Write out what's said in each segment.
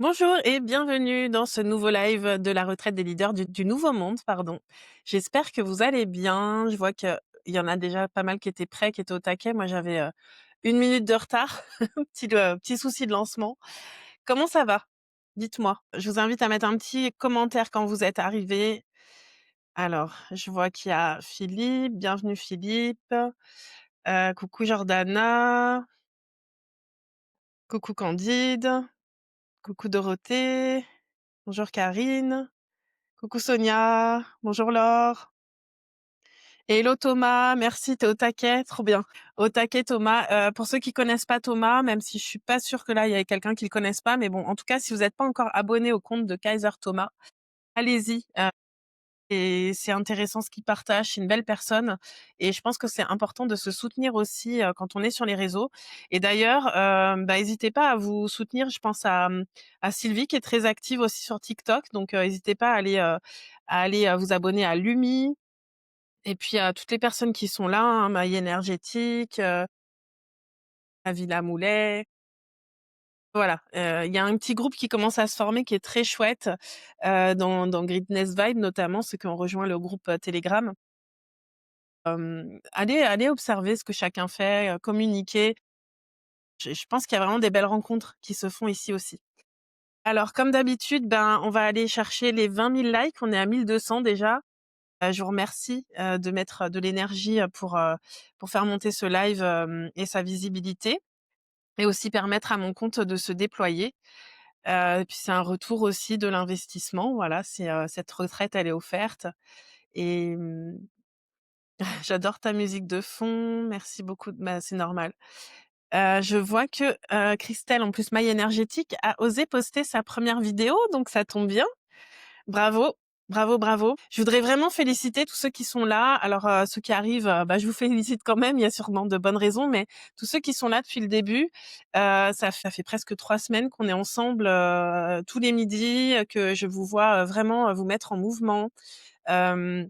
Bonjour et bienvenue dans ce nouveau live de la retraite des leaders du Nouveau Monde, pardon. J'espère que vous allez bien. Je vois qu'il y en a déjà pas mal qui étaient prêts, qui étaient au taquet. Moi, j'avais 1 minute de retard, petit souci de lancement. Comment ça va? Dites-moi. Je vous invite à mettre un petit commentaire quand vous êtes arrivés. Alors, je vois qu'il y a Philippe. Bienvenue Philippe. Coucou Jordana. Coucou Candide. Coucou Dorothée. Bonjour Karine. Coucou Sonia, bonjour Laure. Et hello Thomas, merci, t'es au taquet, trop bien. Au taquet Thomas. Pour ceux qui connaissent pas Thomas, même si je suis pas sûre que là il y ait quelqu'un qui le connaisse pas, mais bon, en tout cas, si vous n'êtes pas encore abonné au compte de Kaiser Thomas, allez-y. Et c'est intéressant ce qu'il partage, c'est une belle personne et je pense que c'est important de se soutenir aussi quand on est sur les réseaux. Et d'ailleurs, hésitez pas à vous soutenir. Je pense à Sylvie qui est très active aussi sur TikTok, donc hésitez pas à aller vous abonner à Lumi et puis à toutes les personnes qui sont là, hein, Maille Énergétique, la Villa Moulet. Voilà, il y a un petit groupe qui commence à se former qui est très chouette, dans Greatness Vibe notamment, ceux qui ont rejoint le groupe, Telegram. Allez observer ce que chacun fait, communiquer. Je pense qu'il y a vraiment des belles rencontres qui se font ici aussi. Alors comme d'habitude, on va aller chercher les 20 000 likes. On est à 1 200 déjà. Je vous remercie, de mettre, de l'énergie, pour faire monter ce live, et sa visibilité et aussi permettre à mon compte de se déployer. Puis c'est un retour aussi de l'investissement. Voilà, cette retraite, elle est offerte et j'adore ta musique de fond. Merci beaucoup. C'est normal. Je vois que, Christelle, en plus Maille Énergétique, a osé poster sa première vidéo, donc ça tombe bien. Bravo, bravo, bravo. Je voudrais vraiment féliciter tous ceux qui sont là. Alors, ceux qui arrivent, je vous félicite quand même, il y a sûrement de bonnes raisons, mais tous ceux qui sont là depuis le début, ça fait presque 3 semaines qu'on est ensemble, tous les midis, que je vous vois, vraiment, vous mettre en mouvement. Hem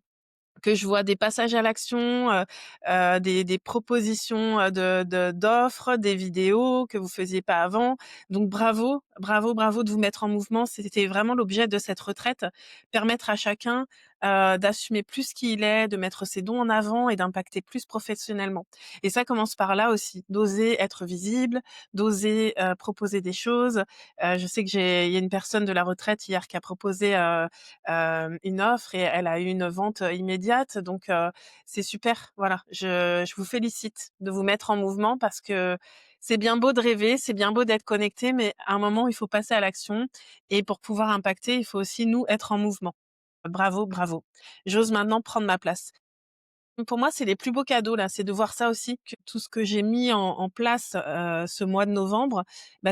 que je vois des passages à l'action, des propositions, d'offres, des vidéos que vous faisiez pas avant. Donc bravo, bravo, bravo de vous mettre en mouvement. C'était vraiment l'objet de cette retraite, permettre à chacun, d'assumer plus qui il est, de mettre ses dons en avant et d'impacter plus professionnellement. Et ça commence par là aussi, d'oser être visible, d'oser, proposer des choses. Je sais que il y a une personne de la retraite hier qui a proposé, une offre et elle a eu une vente immédiate. Donc c'est super. Voilà, je vous félicite de vous mettre en mouvement parce que c'est bien beau de rêver, c'est bien beau d'être connecté, mais à un moment, il faut passer à l'action et pour pouvoir impacter, il faut aussi nous être en mouvement. Bravo, bravo. J'ose maintenant prendre ma place. Pour moi, c'est les plus beaux cadeaux là, c'est de voir ça aussi, que tout ce que j'ai mis en place, ce mois de novembre,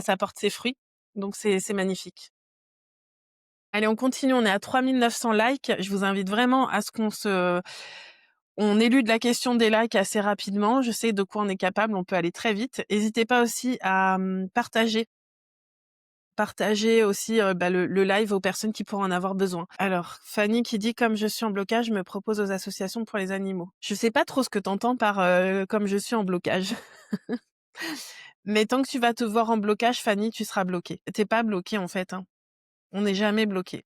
ça porte ses fruits. Donc c'est magnifique. Allez, on continue, on est à 3 900 likes. Je vous invite vraiment à ce on élude la question des likes assez rapidement. Je sais de quoi on est capable, on peut aller très vite. N'hésitez pas aussi à partager aussi, le live aux personnes qui pourraient en avoir besoin. Alors, Fanny qui dit: «Comme je suis en blocage, je me propose aux associations pour les animaux». Je sais pas trop ce que tu entends par, «comme je suis en blocage». Mais tant que tu vas te voir en blocage, Fanny, tu seras bloquée. Tu pas bloquée en fait, hein. On n'est jamais bloqué.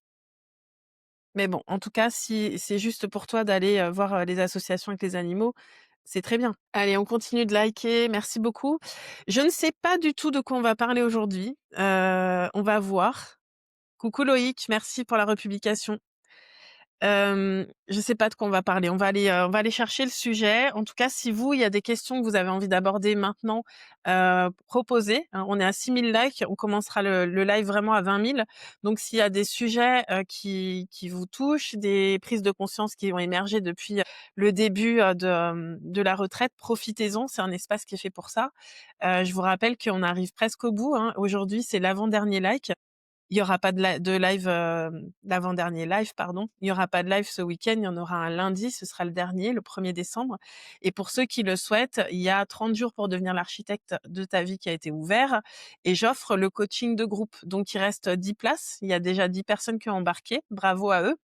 Mais bon, en tout cas, si c'est juste pour toi d'aller, voir, les associations avec les animaux, c'est très bien. Allez, on continue de liker, merci beaucoup. Je ne sais pas du tout de quoi on va parler aujourd'hui, on va voir. Coucou Loïc, merci pour la republication. Je sais pas de quoi on va parler. On va aller chercher le sujet. En tout cas, si vous, il y a des questions que vous avez envie d'aborder maintenant, proposez, hein. On est à 6 000 likes, on commencera le live vraiment à 20 000. Donc s'il y a des sujets, qui vous touchent, des prises de conscience qui ont émergé depuis, le début, de la retraite, profitez-en, c'est un espace qui est fait pour ça. Je vous rappelle qu'on arrive presque au bout, hein. Aujourd'hui, c'est l'avant-dernier like. Il y aura pas de live, l'avant-dernier live, pardon. Il y aura pas de live ce week-end, il y en aura un lundi, ce sera le dernier, le 1er décembre. Et pour ceux qui le souhaitent, il y a 30 jours pour devenir l'architecte de ta vie qui a été ouvert et j'offre le coaching de groupe. Donc il reste 10 places. Il y a déjà 10 personnes qui ont embarqué. Bravo à eux.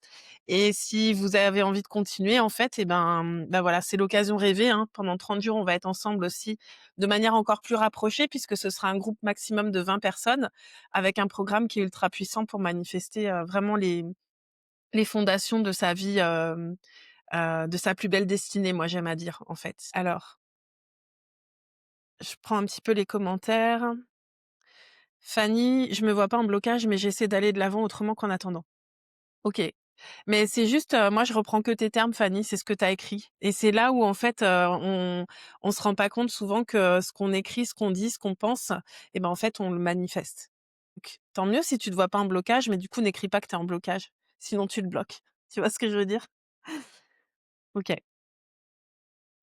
Et si vous avez envie de continuer, en fait, voilà, c'est l'occasion rêvée, hein. Pendant 30 jours, on va être ensemble aussi de manière encore plus rapprochée puisque ce sera un groupe maximum de 20 personnes avec un programme qui est ultra puissant pour manifester, vraiment les fondations de sa vie, de sa plus belle destinée, moi j'aime à dire, en fait. Alors, je prends un petit peu les commentaires. Fanny: «Je me vois pas en blocage, mais j'essaie d'aller de l'avant autrement qu'en attendant». OK. Mais c'est juste, moi je reprends que tes termes Fanny, c'est ce que tu as écrit et c'est là où en fait, on se rend pas compte souvent que ce qu'on écrit, ce qu'on dit, ce qu'on pense et ben, en fait, on le manifeste. Donc tant mieux si tu te vois pas en blocage, mais du coup, n'écris pas que tu es en blocage, sinon tu le bloques. Tu vois ce que je veux dire? OK.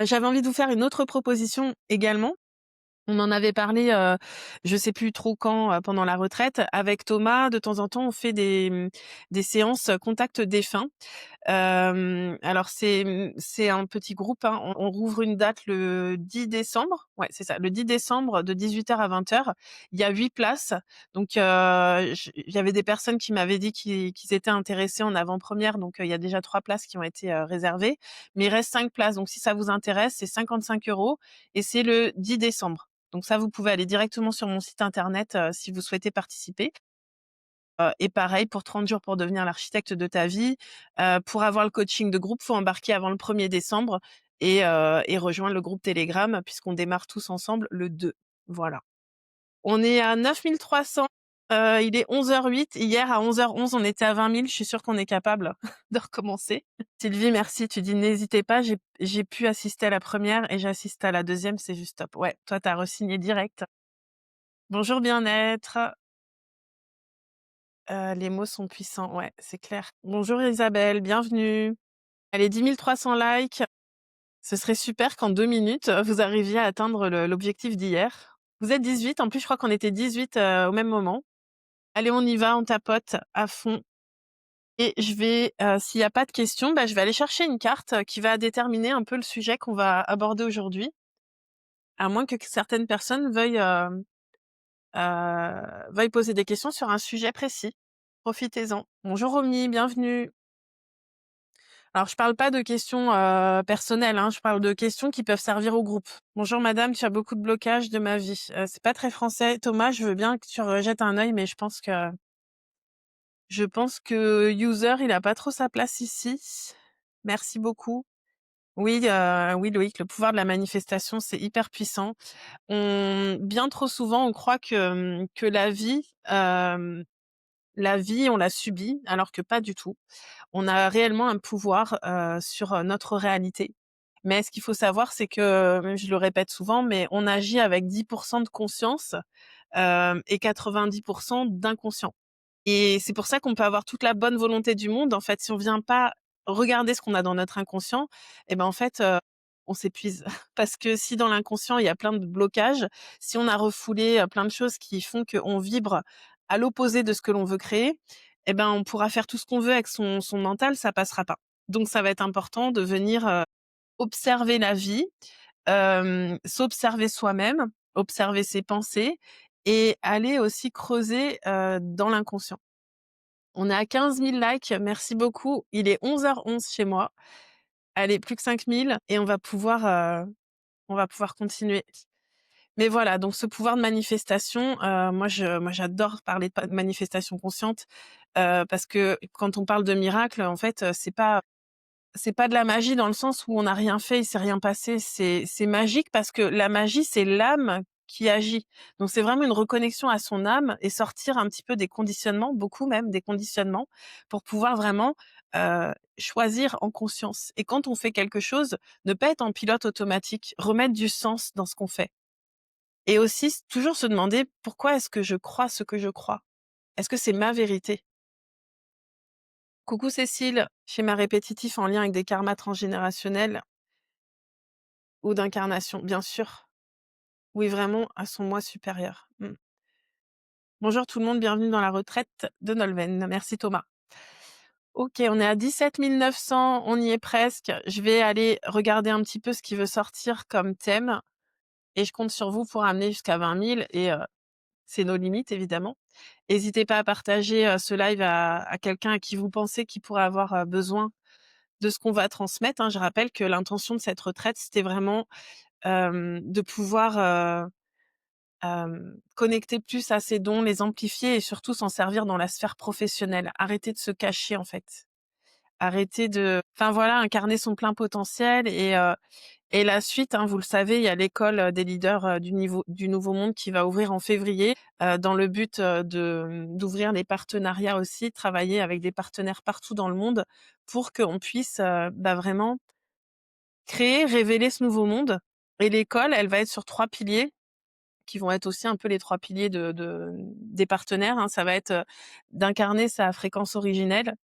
J'avais envie de vous faire une autre proposition également. On en avait parlé, je sais plus trop quand, pendant la retraite. Avec Thomas, de temps en temps, on fait des séances, contact défunt. Alors c'est un petit groupe, hein. On rouvre une date le 10 décembre. Ouais, c'est ça, le 10 décembre de 18h à 20h. Il y a 8 places. Donc il y avait des personnes qui m'avaient dit qu'ils étaient intéressés en avant-première, donc il y a déjà 3 places qui ont été, réservées. Mais il reste 5 places, donc si ça vous intéresse, c'est 55 € et c'est le 10 décembre. Donc ça, vous pouvez aller directement sur mon site internet, si vous souhaitez participer. Et pareil pour 30 jours pour devenir l'architecte de ta vie. Pour avoir le coaching de groupe, faut embarquer avant le 1er décembre et rejoindre le groupe Telegram puisqu'on démarre tous ensemble le 2. Voilà. On est à 9 300, il est 11h08. Hier à 11h11, on était à 20 000. Je suis sûre qu'on est capable de recommencer. Sylvie, merci. Tu dis: «N'hésitez pas, j'ai pu assister à la première et j'assiste à la deuxième, c'est juste top». Ouais, toi, tu as re-signé direct. Bonjour bien-être. Les mots sont puissants, ouais, c'est clair. Bonjour Isabelle, bienvenue. Allez, 10 300 likes. Ce serait super qu'en 2 minutes, vous arriviez à atteindre l'objectif d'hier. Vous êtes 18, en plus je crois qu'on était 18, au même moment. Allez, on y va, on tapote à fond et je vais, s'il y a pas de questions, bah, je vais aller chercher une carte, qui va déterminer un peu le sujet qu'on va aborder aujourd'hui. À moins que certaines personnes veuillent poser des questions sur un sujet précis. Profitez-en. Bonjour Romy, bienvenue. Alors, je parle pas de questions, personnelles, hein, je parle de questions qui peuvent servir au groupe. «Bonjour madame, tu as beaucoup de blocages de ma vie». C'est pas très français. Thomas, je veux bien que tu rejettes un œil, mais je pense que user, il a pas trop sa place ici. Merci beaucoup. Oui, oui Loïc, le pouvoir de la manifestation, c'est hyper puissant. Bien trop souvent, on croit que la vie, on la subit, alors que pas du tout. On a réellement un pouvoir, sur, notre réalité. Mais ce qu'il faut savoir, c'est que, je le répète souvent, mais on agit avec 10 de conscience, et 90 d'inconscient. Et c'est pour ça qu'on peut avoir toute la bonne volonté du monde. En fait, si on vient pas regarder ce qu'on a dans notre inconscient, et ben, en fait, on s'épuise. Parce que si dans l'inconscient, il y a plein de blocages, si on a refoulé, plein de choses qui font qu'on vibre à l'opposé de ce que l'on veut créer, et ben, on pourra faire tout ce qu'on veut avec son mental, ça passera pas. Donc ça va être important de venir, observer la vie, s'observer soi-même, observer ses pensées et aller aussi creuser, dans l'inconscient. On est à 15 000 likes, merci beaucoup. Il est 11h11 chez moi. Allez, plus que 5 000 et on va pouvoir continuer. Mais voilà, donc ce pouvoir de manifestation, moi j'adore parler de manifestation consciente, parce que quand on parle de miracle, en fait, c'est pas de la magie dans le sens où on n'a rien fait, il s'est rien passé. C'est magique parce que la magie, c'est l'âme qui agit. Donc c'est vraiment une reconnexion à son âme et sortir un petit peu des conditionnements, beaucoup même des conditionnements, pour pouvoir vraiment, choisir en conscience. Et quand on fait quelque chose, ne pas être en pilote automatique, remettre du sens dans ce qu'on fait. Et aussi toujours se demander: «Pourquoi est-ce que je crois ce que je crois? Est-ce que c'est ma vérité?» Coucou Cécile, schéma répétitif en lien avec des karmas transgénérationnels ou d'incarnation, bien sûr. Oui, vraiment à son moi supérieur. Bonjour tout le monde, bienvenue dans la retraite de Nolwenn. Merci Thomas. OK, on est à 17 900, on y est presque. Je vais aller regarder un petit peu ce qui veut sortir comme thème et je compte sur vous pour amener jusqu'à 20 000 et c'est nos limites évidemment. N'hésitez pas à partager, ce live à quelqu'un à qui vous pensez qui pourrait avoir, besoin de ce qu'on va transmettre, hein. Je rappelle que l'intention de cette retraite, c'était vraiment, de pouvoir, connecter plus à ses dons, les amplifier et surtout s'en servir dans la sphère professionnelle. Arrêter de se cacher, en fait. Arrêter de enfin voilà, incarner son plein potentiel et la suite, hein, vous le savez, il y a l'école, des leaders, du Nouveau Monde qui va ouvrir en février, dans le but, d'ouvrir les partenariats aussi, travailler avec des partenaires partout dans le monde pour qu'on puisse, vraiment créer, révéler ce nouveau monde et l'école, elle va être sur 3 piliers qui vont être aussi un peu les 3 piliers des partenaires, hein. Ça va être, d'incarner sa fréquence originelle,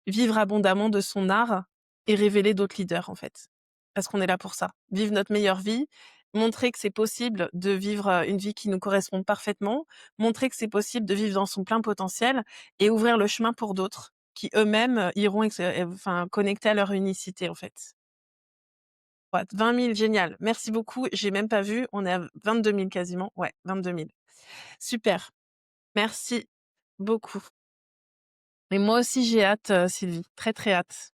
vivre abondamment de son art et révéler d'autres leaders, en fait. Parce qu'on est là pour ça. Vivre notre meilleure vie, montrer que c'est possible de vivre, une vie qui nous correspond parfaitement, montrer que c'est possible de vivre dans son plein potentiel et ouvrir le chemin pour d'autres qui eux-mêmes, iront connectés à leur unicité, en fait. Ouais, 20 000, génial. Merci beaucoup. J'ai même pas vu, on est à 22 000 quasiment. Ouais, 22 000. Super. Merci beaucoup. Et moi aussi j'ai hâte, Sylvie, très, très hâte.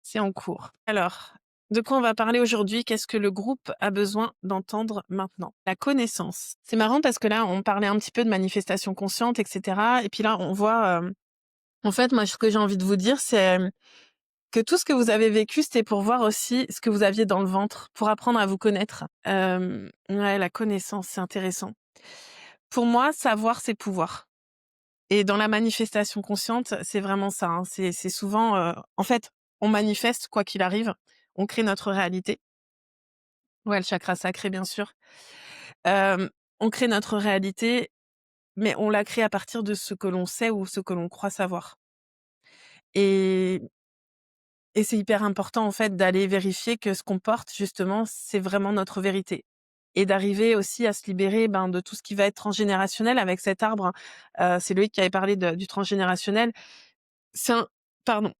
C'est en cours. Alors, de quoi on va parler aujourd'hui? Qu'est-ce que le groupe a besoin d'entendre maintenant? La connaissance. C'est marrant parce que là, on parlait un petit peu de manifestation consciente et cetera et puis là, on voit, en fait, moi, ce que j'ai envie de vous dire, c'est, que tout ce que vous avez vécu, c'était pour voir aussi ce que vous aviez dans le ventre, pour apprendre à vous connaître. Ouais, la connaissance, c'est intéressant. Pour moi, savoir, c'est pouvoir. Et dans la manifestation consciente, c'est vraiment ça, hein. C'est souvent, en fait, on manifeste quoi qu'il arrive, on crée notre réalité. Ouais, le chakra sacré, bien sûr. Hem, on crée notre réalité, mais on la crée à partir de ce que l'on sait ou ce que l'on croit savoir. Et c'est hyper important, en fait, d'aller vérifier que ce qu'on porte, justement, c'est vraiment notre vérité. Et d'arriver aussi à se libérer, de tout ce qui va être transgénérationnel avec cet arbre, c'est Loïc qui avait parlé du transgénérationnel. C'est un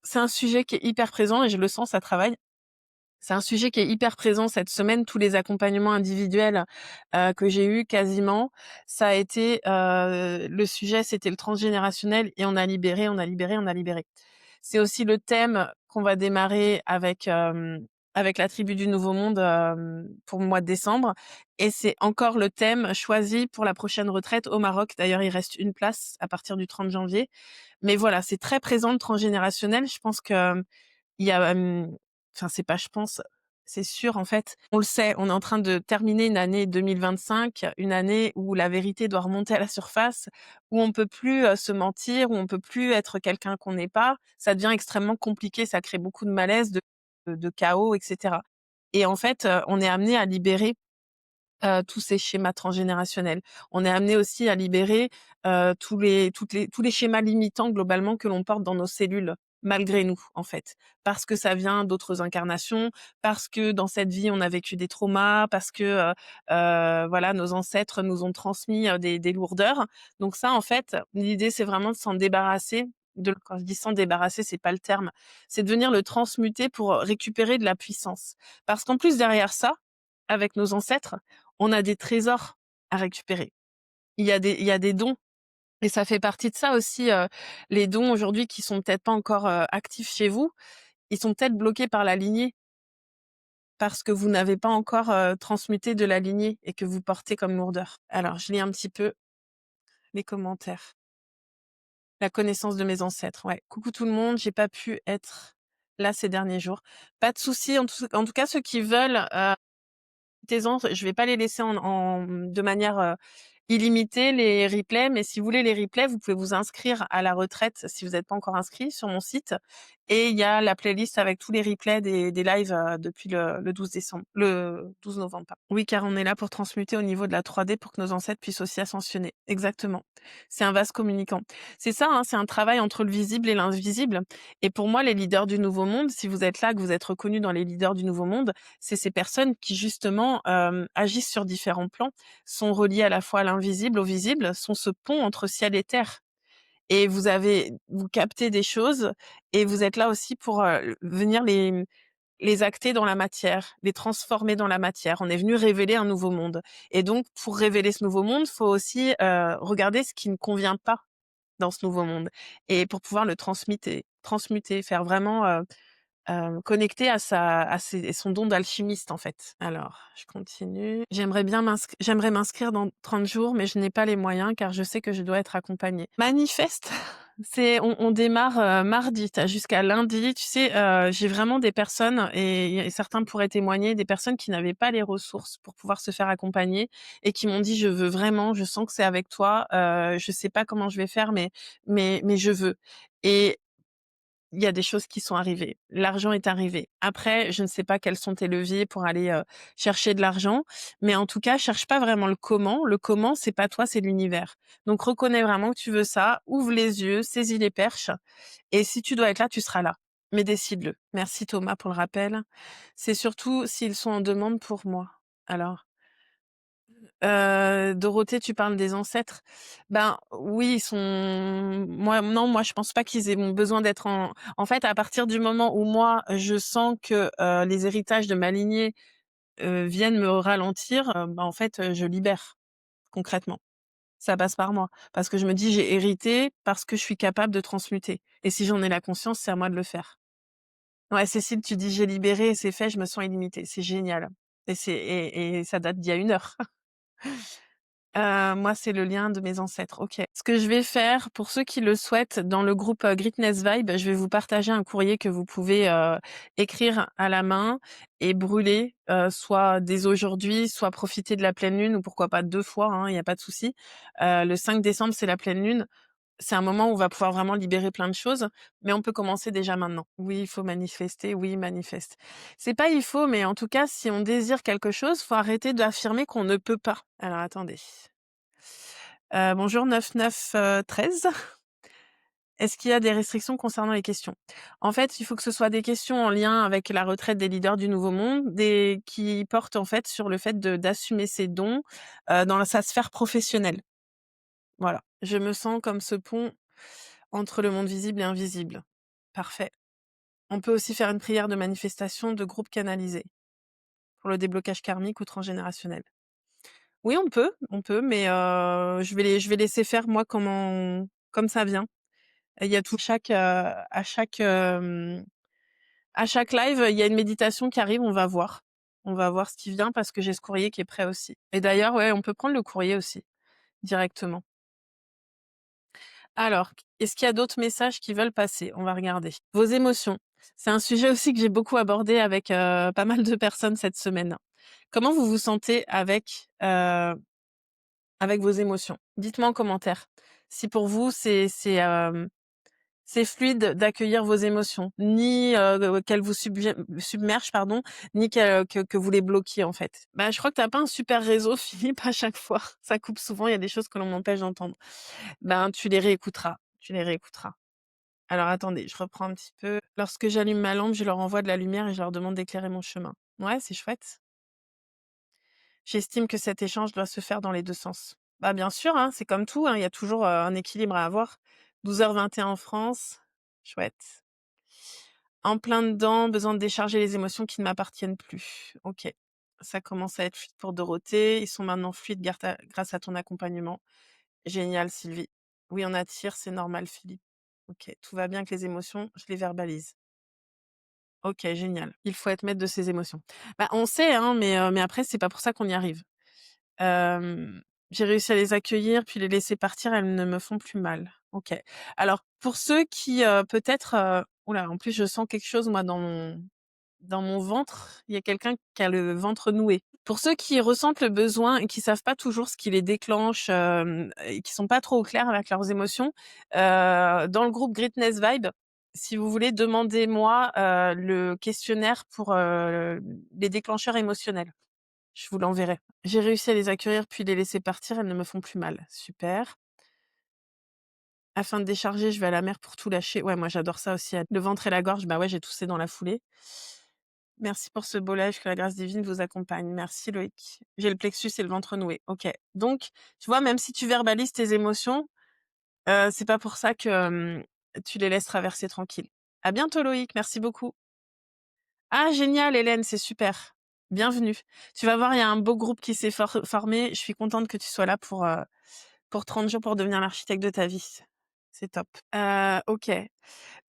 c'est un sujet qui est hyper présent et je le sens, ça travaille. C'est un sujet qui est hyper présent cette semaine. Tous les accompagnements individuels, que j'ai eus quasiment, ça a été, le sujet, c'était le transgénérationnel et on a libéré, on a libéré, on a libéré. C'est aussi le thème qu'on va démarrer avec la tribu du Nouveau Monde, pour le mois de décembre et c'est encore le thème choisi pour la prochaine retraite au Maroc. D'ailleurs, il reste une place à partir du 30 janvier. Mais voilà, c'est très présent le transgénérationnel. Je pense que il y a, c'est pas je pense, c'est sûr en fait. On le sait, on est en train de terminer une année 2025, une année où la vérité doit remonter à la surface, où on peut plus, se mentir, où on peut plus être quelqu'un qu'on n'est pas. Ça devient extrêmement compliqué, ça crée beaucoup de malaise, de chaos et cetera. Et en fait, on est amené à libérer tous ces schémas transgénérationnels. On est amené aussi à libérer, tous les schémas limitants globalement que l'on porte dans nos cellules, malgré nous, en fait. Parce que ça vient d'autres incarnations, parce que dans cette vie, on a vécu des traumas, parce que, voilà, nos ancêtres nous ont transmis, des lourdeurs. Donc ça, en fait, l'idée, c'est vraiment de s'en débarrasser quand je dis s'en débarrasser, c'est pas le terme, c'est de venir le transmuter pour, récupérer de la puissance. Parce qu'en plus derrière ça, avec nos ancêtres, on a des trésors à récupérer. Il y a des dons et ça fait partie de ça aussi, les dons aujourd'hui qui sont peut-être pas encore, actifs chez vous, ils sont peut-être bloqués par la lignée parce que vous n'avez pas encore, transmuté de la lignée et que vous portez comme lourdeur. Alors je lis un petit peu les commentaires. La connaissance de mes ancêtres, ouais. Coucou tout le monde, j'ai pas pu être là ces derniers jours. Pas de souci, en tout cas ceux qui veulent, profitez-en, je vais pas les laisser de manière, illimitée les replays, mais si vous voulez les replays, vous pouvez vous inscrire à la retraite si vous n'êtes pas encore inscrit sur mon site et il y a la playlist avec tous les replays des lives, depuis le 12 décembre le 12 novembre, pardon. Oui, car on est là pour transmuter au niveau de la 3D pour que nos ancêtres puissent aussi ascensionner. Exactement. C'est un vase communicant. C'est ça, hein, c'est un travail entre le visible et l'invisible et pour moi, les leaders du Nouveau Monde, si vous êtes là, que vous êtes reconnus dans les leaders du Nouveau Monde, c'est ces personnes qui justement, agissent sur différents plans, sont reliées à la fois à l'invisible, au visible, sont ce pont entre ciel et terre. Et vous captez des choses et vous êtes là aussi pour, venir les acter dans la matière, les transformer dans la matière. On est venu révéler un nouveau monde. Et donc, pour révéler ce nouveau monde, faut aussi, regarder ce qui ne convient pas dans ce nouveau monde et pour pouvoir le transmuter, faire vraiment, connecté à son don d'alchimiste, en fait. Alors, je continue. J'aimerais m'inscrire dans 30 jours, mais je n'ai pas les moyens car je sais que je dois être accompagnée. Manifeste, on démarre, mardi, tu as jusqu'à lundi. Tu sais, j'ai vraiment des personnes et certains pourraient témoigner, des personnes qui n'avaient pas les ressources pour pouvoir se faire accompagner et qui m'ont dit: «Je veux vraiment, je sens que c'est avec toi, je sais pas comment je vais faire, mais je veux» et il y a des choses qui sont arrivées. L'argent est arrivé. Après, je ne sais pas quels sont tes leviers pour aller, chercher de l'argent, mais en tout cas, cherche pas vraiment le comment. Le comment, c'est pas toi, c'est l'univers. Donc reconnais vraiment que tu veux ça, ouvre les yeux, saisis les perches et si tu dois être là, tu seras là. Mais décide-le. Merci Thomas pour le rappel. C'est surtout s'ils sont en demande pour moi. Alors Dorothée, tu parles des ancêtres. Ben, oui, ils sont moi non, moi je pense pas qu'ils aient besoin d'être en fait, à partir du moment où moi, je sens que, les héritages de ma lignée, viennent me ralentir, bah, en fait, je libère, concrètement. Ça passe par moi. Parce que je me dis: «J'ai hérité parce que je suis capable de transmuter et si j'en ai la conscience, c'est à moi de le faire». Ouais, Cécile, tu dis: «J'ai libéré et c'est fait, je me sens illimitée». C'est génial et ça date d'il y a 1 heure. Moi, c'est le lien de mes ancêtres, OK. Ce que je vais faire, pour ceux qui le souhaitent, dans le groupe, Greatness Vibe, je vais vous partager un courrier que vous pouvez, écrire à la main et brûler, soit dès aujourd'hui, soit profiter de la pleine lune ou pourquoi pas 2 fois, hein, il y a pas de souci. Le 5 décembre, c'est la pleine lune. C'est un moment où on va pouvoir vraiment libérer plein de choses, mais on peut commencer déjà maintenant. Oui, il faut manifester, oui, manifeste. C'est pas il faut, mais en tout cas, si on désire quelque chose, faut arrêter d'affirmer qu'on ne peut pas. Alors attendez. Bonjour 9913. Est-ce qu'il y a des restrictions concernant les questions? En fait, il faut que ce soit des questions en lien avec la retraite des leaders du Nouveau Monde, qui portent en fait sur le fait d'assumer ses dons, dans sa sphère professionnelle. Voilà. Je me sens comme ce pont entre le monde visible et invisible. Parfait. On peut aussi faire une prière de manifestation de groupe canalisé pour le déblocage karmique ou transgénérationnel. Oui, on peut, mais je vais laisser faire moi comme ça vient. Il y a tout à chaque live, il y a une méditation qui arrive, on va voir. On va voir ce qui vient parce que j'ai ce courrier qui est prêt aussi. Et d'ailleurs, ouais, on peut prendre le courrier aussi directement. Alors, est-ce qu'il y a d'autres messages qui veulent passer? On va regarder. Vos émotions. C'est un sujet aussi que j'ai beaucoup abordé avec, pas mal de personnes cette semaine. Comment vous vous sentez avec vos émotions? Dites-moi en commentaire. Si pour vous c'est fluide d'accueillir vos émotions, ni, qu'elles vous submergent pardon, ni que vous les bloquiez en fait. Bah, je crois que tu as pas un super réseau Philippe à chaque fois. Ça coupe souvent, il y a des choses que l'on m'empêche d'entendre. Ben, tu les réécouteras, tu les réécouteras. Alors attendez, je reprends un petit peu. Lorsque j'allume ma lampe, je leur envoie de la lumière et je leur demande d'éclairer mon chemin. Ouais, c'est chouette. J'estime que cet échange doit se faire dans les 2 sens. Bah, bien sûr, hein, c'est comme tout, hein, il y a toujours, un équilibre à avoir. 12h21 en France. Chouette. En plein dedans, besoin de décharger les émotions qui ne m'appartiennent plus. OK. Ça commence à être fluide pour Dorothée. Ils sont maintenant fluides grâce à ton accompagnement. Génial Sylvie. Oui, on attire, c'est normal Philippe. OK, tout va bien avec les émotions, je les verbalise. OK, génial. Il faut être maître de ses émotions. Bah, on sait, hein, mais après c'est pas pour ça qu'on y arrive. J'ai réussi à les accueillir, puis les laisser partir, elles ne me font plus mal. OK. Alors pour ceux qui, peut-être, ouh là, en plus je sens quelque chose moi dans mon ventre, il y a quelqu'un qui a le ventre noué. Pour ceux qui ressentent le besoin et qui savent pas toujours ce qui les déclenche, et qui sont pas trop au clair avec leurs émotions, dans le groupe Greatness Vibe, si vous voulez, demandez-moi, le questionnaire pour, les déclencheurs émotionnels. Je vous l'enverrai. J'ai réussi à les accueillir puis les laisser partir, elles ne me font plus mal. Super. Afin de décharger, je vais à la mer pour tout lâcher. Ouais, moi j'adore ça aussi, le ventre et la gorge, bah ouais, j'ai toussé dans la foulée. Merci pour ce beau live, que la grâce divine vous accompagne. Merci Loïc. J'ai le plexus et le ventre noué. OK. Donc, tu vois, même si tu verbalises tes émotions, c'est pas pour ça que, tu les laisses traverser tranquille. À bientôt Loïc, merci beaucoup. Ah génial Hélène, c'est super. Bienvenue. Tu vas voir, il y a un beau groupe qui s'est formé. Je suis contente que tu sois là pour 30 jours pour devenir l'architecte de ta vie. c'est top. OK.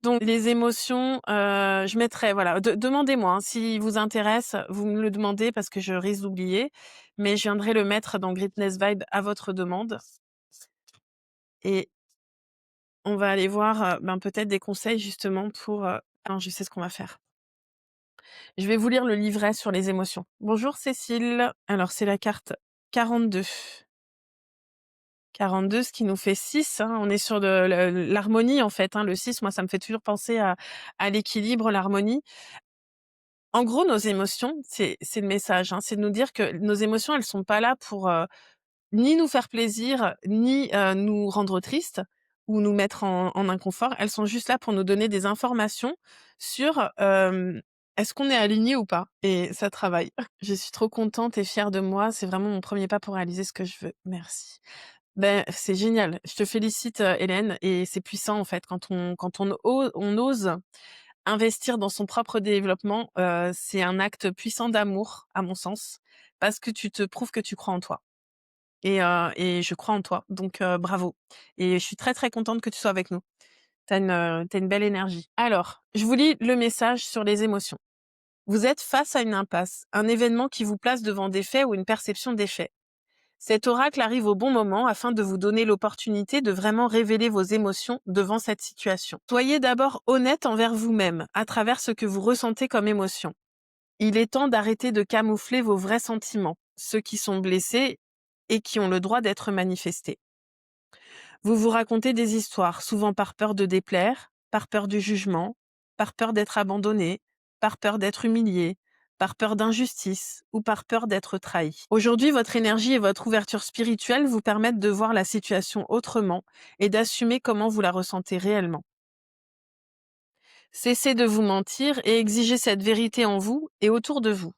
Donc les émotions, je mettrais voilà, demandez-moi, hein, s'il vous intéresse, vous me le demandez parce que je risque d'oublier, mais je viendrai le mettre dans Greatness Vibe à votre demande et on va aller voir, ben, peut-être des conseils justement pour, non, je sais ce qu'on va faire. Je vais vous lire le livret sur les émotions. Bonjour Cécile. Alors c'est la carte 42. 42, ce qui nous fait 6, hein. On est sur de l'harmonie en fait, hein. Le 6, moi, ça me fait toujours penser à l'équilibre, l'harmonie. En gros, nos émotions, c'est le message, hein, c'est de nous dire que nos émotions, elles sont pas là pour, ni nous faire plaisir, ni, nous rendre tristes ou nous mettre en inconfort. Elles sont juste là pour nous donner des informations sur, est-ce qu'on est aligné ou pas? Et ça travaille. Je suis trop contente et fière de moi. C'est vraiment mon premier pas pour réaliser ce que je veux. Merci. Ben, c'est génial. Je te félicite, Hélène et c'est puissant, en fait, on ose investir dans son propre développement, c'est un acte puissant d'amour, à mon sens, parce que tu te prouves que tu crois en toi et je crois en toi, donc bravo et je suis très, très contente que tu sois avec nous. Tu une belle énergie. Alors, je vous lis le message sur les émotions. Vous êtes face à une impasse, un événement qui vous place devant des faits ou une perception des faits. Cet oracle arrive au bon moment afin de vous donner l'opportunité de vraiment révéler vos émotions devant cette situation. Soyez d'abord honnête envers vous-même à travers ce que vous ressentez comme émotion. Il est temps d'arrêter de camoufler vos vrais sentiments, ceux qui sont blessés et qui ont le droit d'être manifestés. Vous vous racontez des histoires, souvent par peur de déplaire, par peur du jugement, par peur d'être abandonné, par peur d'être humilié, par peur d'injustice ou par peur d'être trahi. Aujourd'hui, votre énergie et votre ouverture spirituelle vous permettent de voir la situation autrement et d'assumer comment vous la ressentez réellement. Cessez de vous mentir et exigez cette vérité en vous et autour de vous.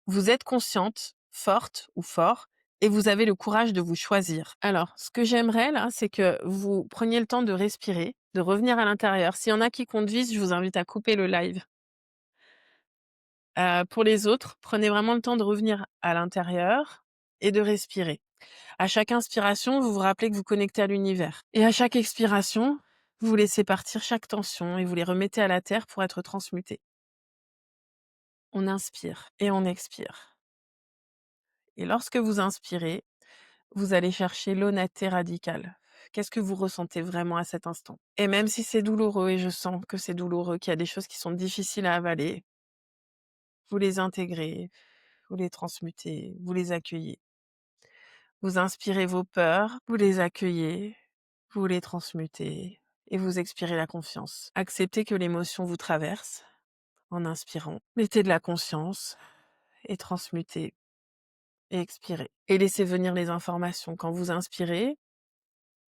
Vous êtes consciente, forte ou fort, et vous avez le courage de vous choisir. Alors, ce que j'aimerais là, c'est que vous preniez le temps de respirer, de revenir à l'intérieur. S'il y en a qui conduisent, je vous invite à couper le live. Pour les autres, prenez vraiment le temps de revenir à l'intérieur et de respirer. À chaque inspiration, vous vous rappelez que vous connectez à l'univers. Et à chaque expiration, vous laissez partir chaque tension et vous les remettez à la terre pour être transmutés. On inspire et on expire. Et lorsque vous inspirez, vous allez chercher l'honnêteté radicale. Qu'est-ce que vous ressentez vraiment à cet instant? Et même si c'est douloureux, et je sens que c'est douloureux, qu'il y a des choses qui sont difficiles à avaler, vous les intégrez, vous les transmutez, vous les accueillez. Vous inspirez vos peurs, vous les accueillez, vous les transmutez et vous expirez la confiance. Acceptez que l'émotion vous traverse en inspirant. Mettez de la conscience et transmutez et expirez. Et laissez venir les informations. Quand vous inspirez,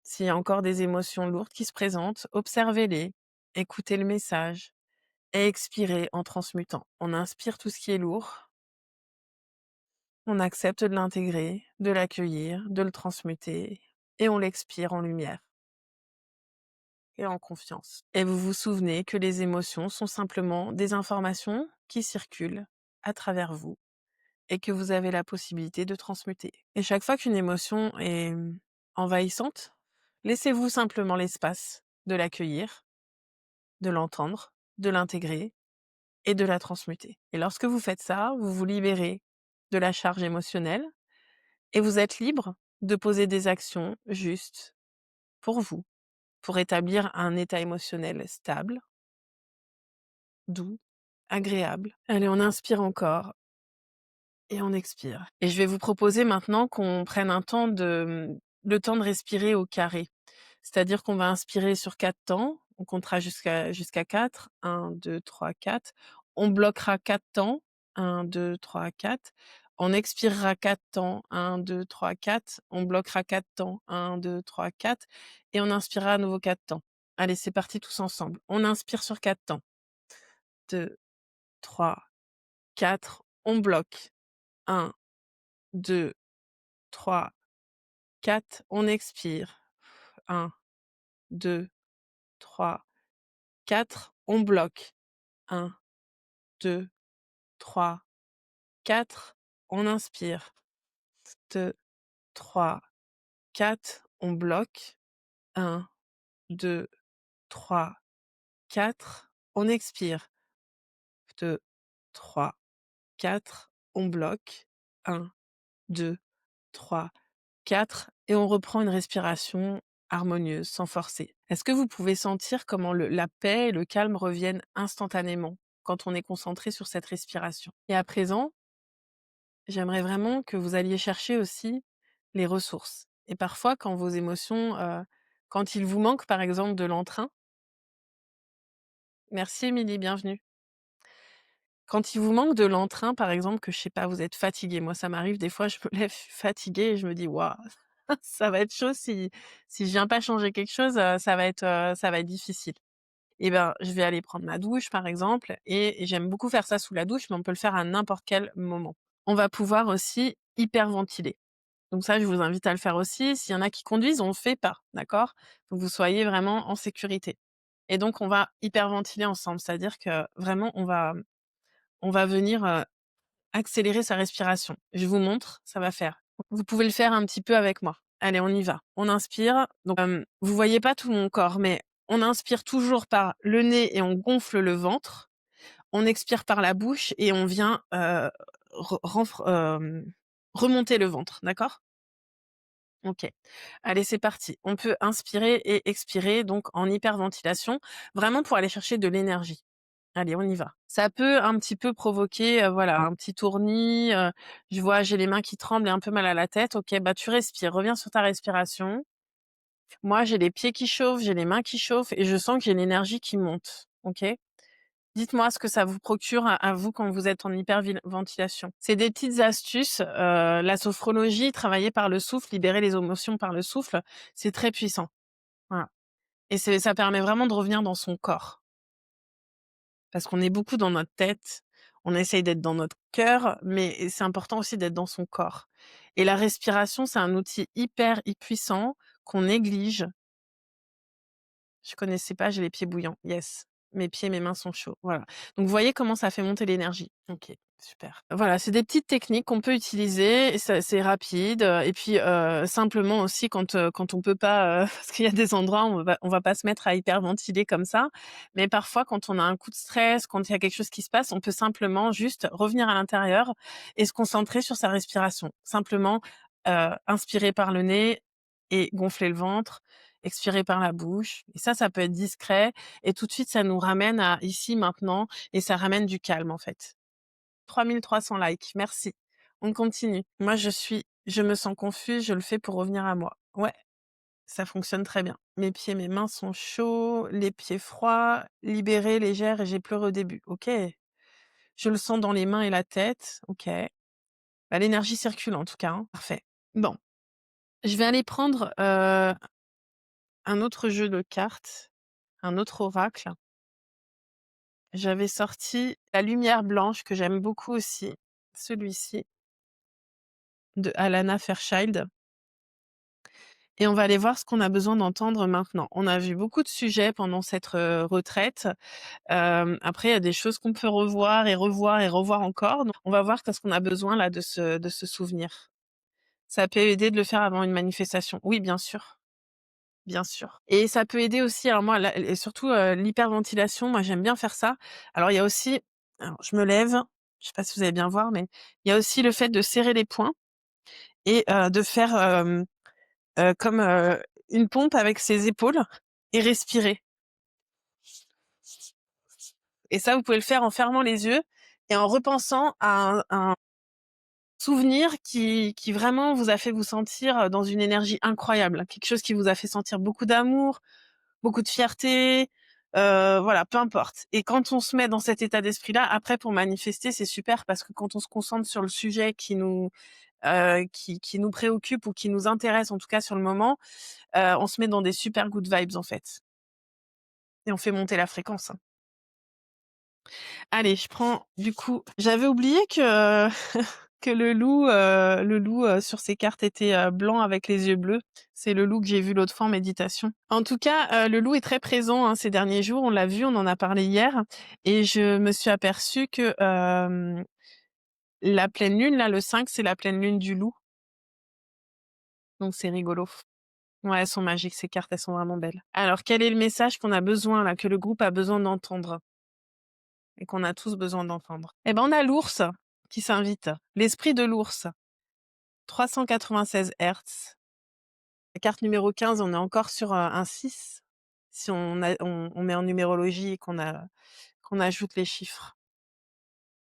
s'il y a encore des émotions lourdes qui se présentent, observez-les, écoutez le message et expirez en transmutant. On inspire tout ce qui est lourd, on accepte de l'intégrer, de l'accueillir, de le transmuter et on l'expire en lumière et en confiance. Et vous vous souvenez que les émotions sont simplement des informations qui circulent à travers vous et que vous avez la possibilité de transmuter. Et chaque fois qu'une émotion est envahissante, laissez-vous simplement l'espace de l'accueillir, de l'entendre, de l'intégrer et de la transmuter. Et lorsque vous faites ça, vous vous libérez de la charge émotionnelle et vous êtes libre de poser des actions justes pour vous, pour établir un état émotionnel stable, doux, agréable. Allez, on inspire encore et on expire. Et je vais vous proposer maintenant qu'on prenne le temps de respirer au carré. C'est-à-dire qu'on va inspirer sur 4 temps, on comptera jusqu'à 4, 1, 2, 3, 4. On bloquera 4 temps, 1, 2, 3, 4. On expirera 4 temps, 1, 2, 3, 4. On bloquera 4 temps, 1, 2, 3, 4. Et on inspirera à nouveau 4 temps. Allez, c'est parti tous ensemble. On inspire sur 4 temps. 2, 3, 4. On bloque. 1, 2, 3, 4. On expire. 1, 2, 3, 4. On bloque. 1, 2, 3, 4. On inspire. 2, 3, 4. On bloque. 1, 2, 3, 4. On expire. 2, 3, 4. On bloque. 1, 2, 3, 4 et on reprend une respiration harmonieuse, sans forcer. Est-ce que vous pouvez sentir comment la paix et le calme reviennent instantanément quand on est concentré sur cette respiration? Et à présent, j'aimerais vraiment que vous alliez chercher aussi les ressources. Et parfois, quand vos émotions, quand il vous manque par exemple de l'entrain, merci Émilie, bienvenue. Quand il vous manque de l'entrain, par exemple, que je sais pas, vous êtes fatigué. Moi, ça m'arrive des fois, je me lève, je suis fatiguée et je me dis: «Waouh, ça va être chaud si je viens pas changer quelque chose, ça va être difficile». Et ben, je vais aller prendre ma douche, par exemple, et j'aime beaucoup faire ça sous la douche, mais on peut le faire à n'importe quel moment. On va pouvoir aussi hyperventiler. Donc ça, je vous invite à le faire aussi. S'il y en a qui conduisent, on le fait pas, d'accord? Faut que vous soyez vraiment en sécurité. Et donc on va hyperventiler ensemble, c'est-à-dire que vraiment on va venir, accélérer sa respiration. Je vous montre, ça va faire. Vous pouvez le faire un petit peu avec moi. Allez, on y va. On inspire, donc vous voyez pas tout mon corps, mais on inspire toujours par le nez et on gonfle le ventre. On expire par la bouche et on vient, remonter le ventre, d'accord? OK. Allez, c'est parti. On peut inspirer et expirer donc en hyperventilation, vraiment pour aller chercher de l'énergie. Allez, on y va. Ça peut un petit peu provoquer, voilà, un petit tournis, je vois, j'ai les mains qui tremblent et un peu mal à la tête. OK, bah, tu respires, reviens sur ta respiration. Moi, j'ai les pieds qui chauffent, j'ai les mains qui chauffent et je sens que j'ai l'énergie qui monte. OK? Dites-moi ce que ça vous procure à vous quand vous êtes en hyperventilation. C'est des petites astuces, la sophrologie, travailler par le souffle, libérer les émotions par le souffle, c'est très puissant. Voilà, et ça permet vraiment de revenir dans son corps. Parce qu'on est beaucoup dans notre tête, on essaye d'être dans notre cœur, mais c'est important aussi d'être dans son corps. Et la respiration, c'est un outil hyper puissant qu'on néglige. Je connaissais pas, j'ai les pieds bouillants. Yes. Mes pieds, mes mains sont chauds. Voilà. Donc vous voyez comment ça fait monter l'énergie. OK, super. Voilà, c'est des petites techniques qu'on peut utiliser et ça c'est rapide, et puis, simplement aussi quand on peut pas, parce qu'il y a des endroits où on va pas se mettre à hyperventiler comme ça, mais parfois quand on a un coup de stress, quand il y a quelque chose qui se passe, on peut simplement juste revenir à l'intérieur et se concentrer sur sa respiration. Simplement, inspirer par le nez et gonfler le ventre, expirer par la bouche, et ça peut être discret et tout de suite ça nous ramène à ici, maintenant, et ça ramène du calme en fait. 3 300 likes, merci. On continue. Moi je me sens confuse, je le fais pour revenir à moi. Ouais, ça fonctionne très bien. Mes pieds, mes mains sont chauds, les pieds froids, libérés, légère et j'ai pleuré au début. OK. Je le sens dans les mains et la tête. OK. Bah, l'énergie circule en tout cas, hein. Parfait. Bon, je vais aller prendre, un autre jeu de cartes, un autre oracle. J'avais sorti La lumière blanche que j'aime beaucoup aussi, celui-ci de Alana Fairchild, et on va aller voir ce qu'on a besoin d'entendre maintenant. On a vu beaucoup de sujets pendant cette, retraite. Après il y a des choses qu'on peut revoir et revoir et revoir encore. Donc on va voir qu'est-ce qu'on a besoin là de se souvenir. Ça peut aider de le faire avant une manifestation. Oui, bien sûr. Bien sûr, et ça peut aider aussi, alors moi là et surtout, l'hyperventilation, moi j'aime bien faire ça. Alors il y a aussi, alors je me lève, je sais pas si vous allez bien voir, mais il y a aussi le fait de serrer les poings et de faire, comme, une pompe avec ses épaules et respirer, et ça vous pouvez le faire en fermant les yeux et en repensant à un souvenir qui vraiment vous a fait vous sentir, dans une énergie incroyable, quelque chose qui vous a fait sentir beaucoup d'amour, beaucoup de fierté, voilà, peu importe, et quand on se met dans cet état d'esprit-là, après pour manifester, c'est super parce que quand on se concentre sur le sujet qui nous préoccupe ou qui nous intéresse, en tout cas sur le moment, on se met dans des super good vibes, en fait, et on fait monter la fréquence, hein. Allez, je prends du coup, j'avais oublié que que le loup, sur ces cartes était, blanc avec les yeux bleus. C'est le loup que j'ai vu l'autre fois en méditation. En tout cas, le loup est très présent, hein, ces derniers jours. On l'a vu, on en a parlé hier, et je me suis aperçue que, la pleine lune là, le 5, c'est la pleine lune du loup, donc c'est rigolo. Ouais, elles sont magiques ces cartes, elles sont vraiment belles. Alors quel est le message qu'on a besoin là, que le groupe a besoin d'entendre et qu'on a tous besoin d'entendre? Eh ben, on a l'ours qui s'invite. L'esprit de l'ours, 396 Hertz. La carte numéro 15, on est encore sur, un 6 si on met en numérologie et qu'on ajoute les chiffres.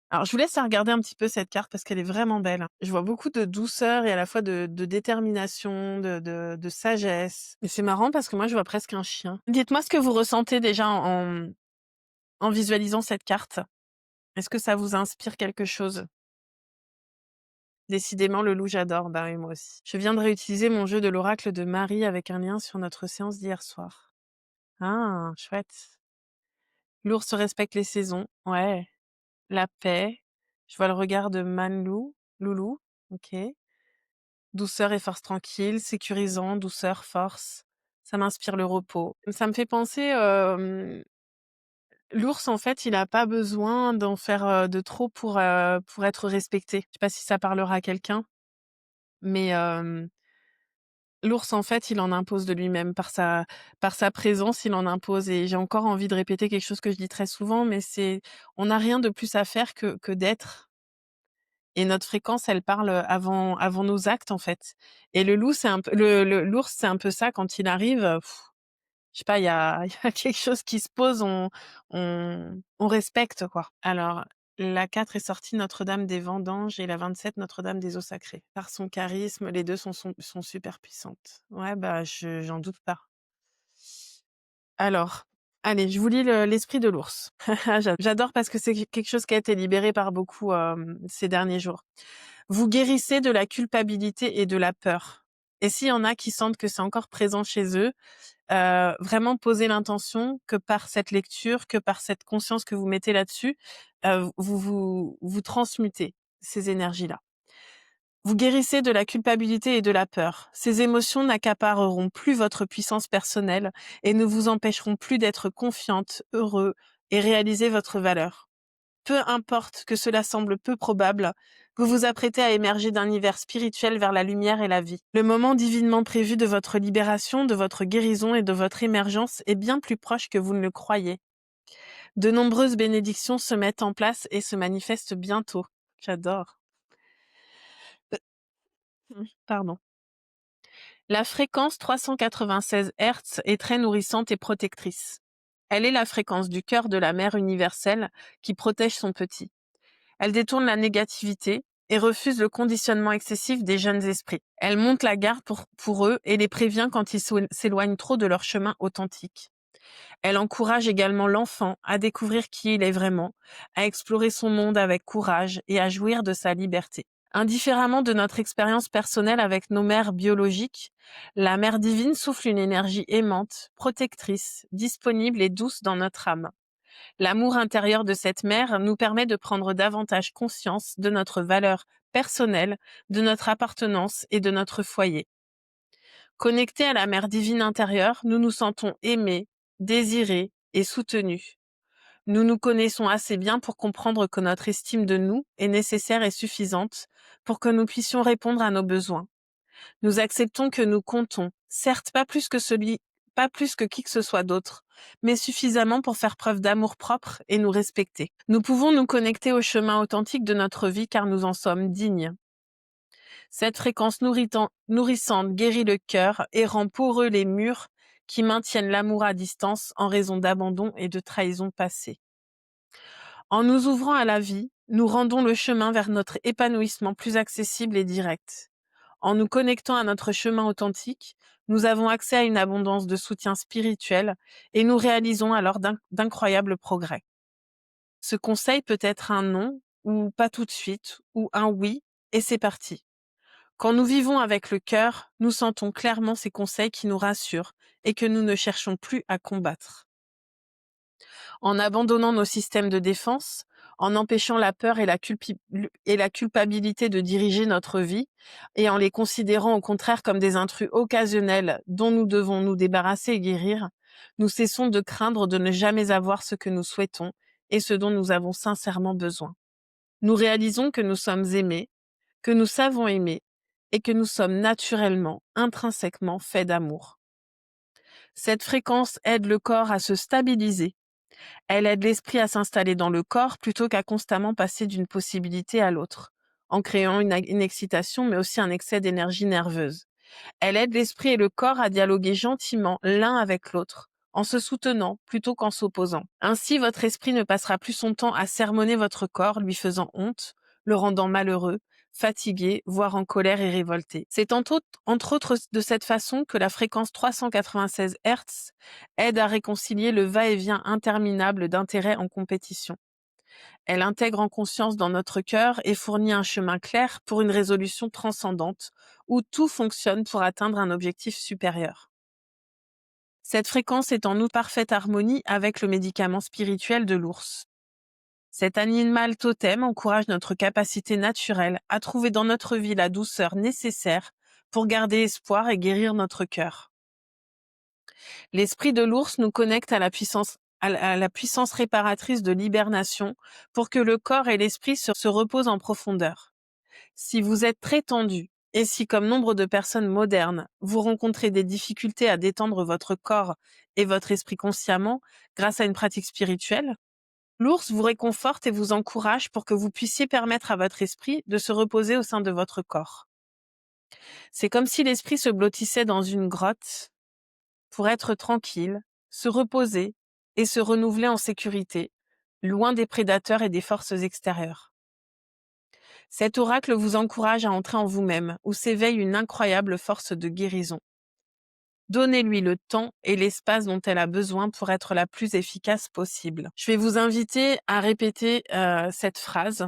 Alors je vous laisse à regarder un petit peu cette carte parce qu'elle est vraiment belle. Je vois beaucoup de douceur et à la fois de détermination, de sagesse. Et c'est marrant parce que moi je vois presque un chien. Dites-moi ce que vous ressentez déjà en visualisant cette carte. Est-ce que ça vous inspire quelque chose? Décidément, le loup, j'adore. Bah oui, moi aussi. Je viens de réutiliser mon jeu de l'oracle de Marie avec un lien sur notre séance d'hier soir. Ah, chouette. L'ours respecte les saisons. Ouais. La paix. Je vois le regard de Manlou. Loulou. Ok. Douceur et force tranquille. Sécurisant. Douceur, force. Ça m'inspire le repos. Ça me fait penser, l'ours, en fait, il a pas besoin d'en faire, de trop pour être respecté. Je sais pas si ça parlera à quelqu'un, mais l'ours, en fait, il en impose de lui-même par sa présence, il en impose et j'ai encore envie de répéter quelque chose que je dis très souvent, mais c'est on n'a rien de plus à faire que d'être et notre fréquence, elle parle, avant nos actes, en fait et le loup, c'est un peu l'ours, c'est un peu ça quand il arrive, je sais pas, il y a il y a quelque chose qui se pose, on respecte, quoi. Alors, la 4 est sortie Notre-Dame des Vendanges et la 27 Notre-Dame des Eaux Sacrées. Par son charisme, les 2 sont super puissantes. Ouais, bah, j'en doute pas. Alors, allez, je vous lis l'esprit de l'ours. J'adore parce que c'est quelque chose qui a été libéré par beaucoup, ces derniers jours. Vous guérissez de la culpabilité et de la peur. Et s'il y en a qui sentent que c'est encore présent chez eux, vraiment poser l'intention que par cette lecture, que par cette conscience que vous mettez là-dessus, vous transmutez ces énergies-là. Vous guérissez de la culpabilité et de la peur. Ces émotions n'accapareront plus votre puissance personnelle et ne vous empêcheront plus d'être confiante, heureux et réaliser votre valeur. Peu importe que cela semble peu probable, vous vous apprêtez à émerger d'un univers spirituel vers la lumière et la vie. Le moment divinement prévu de votre libération, de votre guérison et de votre émergence est bien plus proche que vous ne le croyez. De nombreuses bénédictions se mettent en place et se manifestent bientôt. J'adore. Pardon. La fréquence 396 Hz est très nourrissante et protectrice. Elle est la fréquence du cœur de la mère universelle qui protège son petit. Elle détourne la négativité et refuse le conditionnement excessif des jeunes esprits. Elle monte la garde pour eux et les prévient quand ils s'éloignent trop de leur chemin authentique. Elle encourage également l'enfant à découvrir qui il est vraiment, à explorer son monde avec courage et à jouir de sa liberté. Indifféremment de notre expérience personnelle avec nos mères biologiques, la mère divine souffle une énergie aimante, protectrice, disponible et douce dans notre âme. L'amour intérieur de cette mère nous permet de prendre davantage conscience de notre valeur personnelle, de notre appartenance et de notre foyer. Connectés à la mère divine intérieure, nous nous sentons aimés, désirés et soutenus. Nous nous connaissons assez bien pour comprendre que notre estime de nous est nécessaire et suffisante pour que nous puissions répondre à nos besoins. Nous acceptons que nous comptons, certes pas plus que qui que ce soit d'autre, mais suffisamment pour faire preuve d'amour propre et nous respecter. Nous pouvons nous connecter au chemin authentique de notre vie car nous en sommes dignes. Cette fréquence nourrissante guérit le cœur et rend poreux les murs qui maintiennent l'amour à distance en raison d'abandon et de trahison passée. En nous ouvrant à la vie, nous rendons le chemin vers notre épanouissement plus accessible et direct. En nous connectant à notre chemin authentique, nous avons accès à une abondance de soutien spirituel et nous réalisons alors d'incroyables progrès. Ce conseil peut être un non ou pas tout de suite ou un oui et c'est parti. Quand nous vivons avec le cœur, nous sentons clairement ces conseils qui nous rassurent et que nous ne cherchons plus à combattre. En abandonnant nos systèmes de défense, en empêchant la peur et la culpabilité de diriger notre vie, et en les considérant au contraire comme des intrus occasionnels dont nous devons nous débarrasser et guérir, nous cessons de craindre de ne jamais avoir ce que nous souhaitons et ce dont nous avons sincèrement besoin. Nous réalisons que nous sommes aimés, que nous savons aimer, et que nous sommes naturellement, intrinsèquement faits d'amour. Cette fréquence aide le corps à se stabiliser. Elle aide l'esprit à s'installer dans le corps plutôt qu'à constamment passer d'une possibilité à l'autre, en créant une excitation mais aussi un excès d'énergie nerveuse. Elle aide l'esprit et le corps à dialoguer gentiment l'un avec l'autre, en se soutenant plutôt qu'en s'opposant. Ainsi, votre esprit ne passera plus son temps à sermonner votre corps, lui faisant honte, le rendant malheureux, fatigué, voire en colère et révolté. C'est entre autres de cette façon que la fréquence 396 Hz aide à réconcilier le va-et-vient interminable d'intérêts en compétition. Elle intègre en conscience dans notre cœur et fournit un chemin clair pour une résolution transcendante où tout fonctionne pour atteindre un objectif supérieur. Cette fréquence est en nous parfaite harmonie avec le médicament spirituel de l'ours. Cet animal totem encourage notre capacité naturelle à trouver dans notre vie la douceur nécessaire pour garder espoir et guérir notre cœur. L'esprit de l'ours nous connecte à la puissance réparatrice de l'hibernation pour que le corps et l'esprit se reposent en profondeur. Si vous êtes très tendu et si, comme nombre de personnes modernes, vous rencontrez des difficultés à détendre votre corps et votre esprit consciemment grâce à une pratique spirituelle, l'ours vous réconforte et vous encourage pour que vous puissiez permettre à votre esprit de se reposer au sein de votre corps. C'est comme si l'esprit se blottissait dans une grotte pour être tranquille, se reposer et se renouveler en sécurité, loin des prédateurs et des forces extérieures. Cet oracle vous encourage à entrer en vous-même, où s'éveille une incroyable force de guérison. Donnez-lui le temps et l'espace dont elle a besoin pour être la plus efficace possible. Je vais vous inviter à répéter cette phrase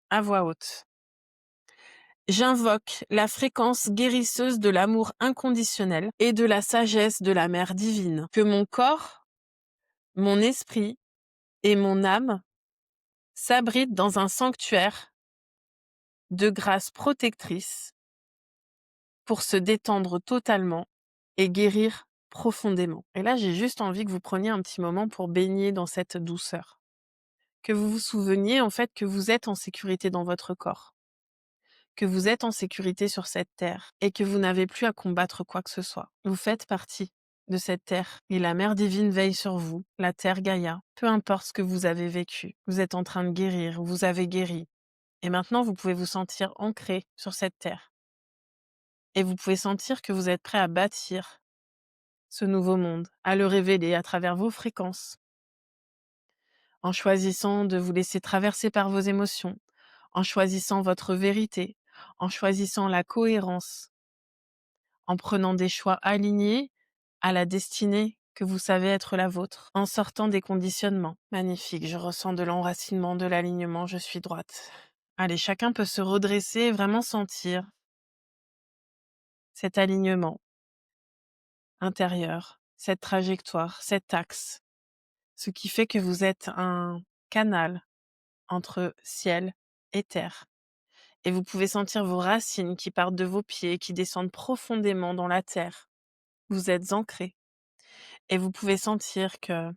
à voix haute. J'invoque la fréquence guérisseuse de l'amour inconditionnel et de la sagesse de la Mère divine. Que mon corps, mon esprit et mon âme s'abritent dans un sanctuaire de grâce protectrice pour se détendre totalement et guérir profondément. Et là, j'ai juste envie que vous preniez un petit moment pour baigner dans cette douceur. Que vous vous souveniez en fait que vous êtes en sécurité dans votre corps, que vous êtes en sécurité sur cette terre et que vous n'avez plus à combattre quoi que ce soit. Vous faites partie de cette terre et la Mère divine veille sur vous, la terre Gaïa. Peu importe ce que vous avez vécu, vous êtes en train de guérir, vous avez guéri. Et maintenant, vous pouvez vous sentir ancré sur cette terre. Et vous pouvez sentir que vous êtes prêt à bâtir ce nouveau monde, à le révéler à travers vos fréquences, en choisissant de vous laisser traverser par vos émotions, en choisissant votre vérité, en choisissant la cohérence, en prenant des choix alignés à la destinée que vous savez être la vôtre, en sortant des conditionnements. Magnifique, je ressens de l'enracinement, de l'alignement, je suis droite. Allez, chacun peut se redresser et vraiment sentir cet alignement intérieur, cette trajectoire, cet axe, ce qui fait que vous êtes un canal entre ciel et terre. Et vous pouvez sentir vos racines qui partent de vos pieds, qui descendent profondément dans la terre. Vous êtes ancré. Et vous pouvez sentir que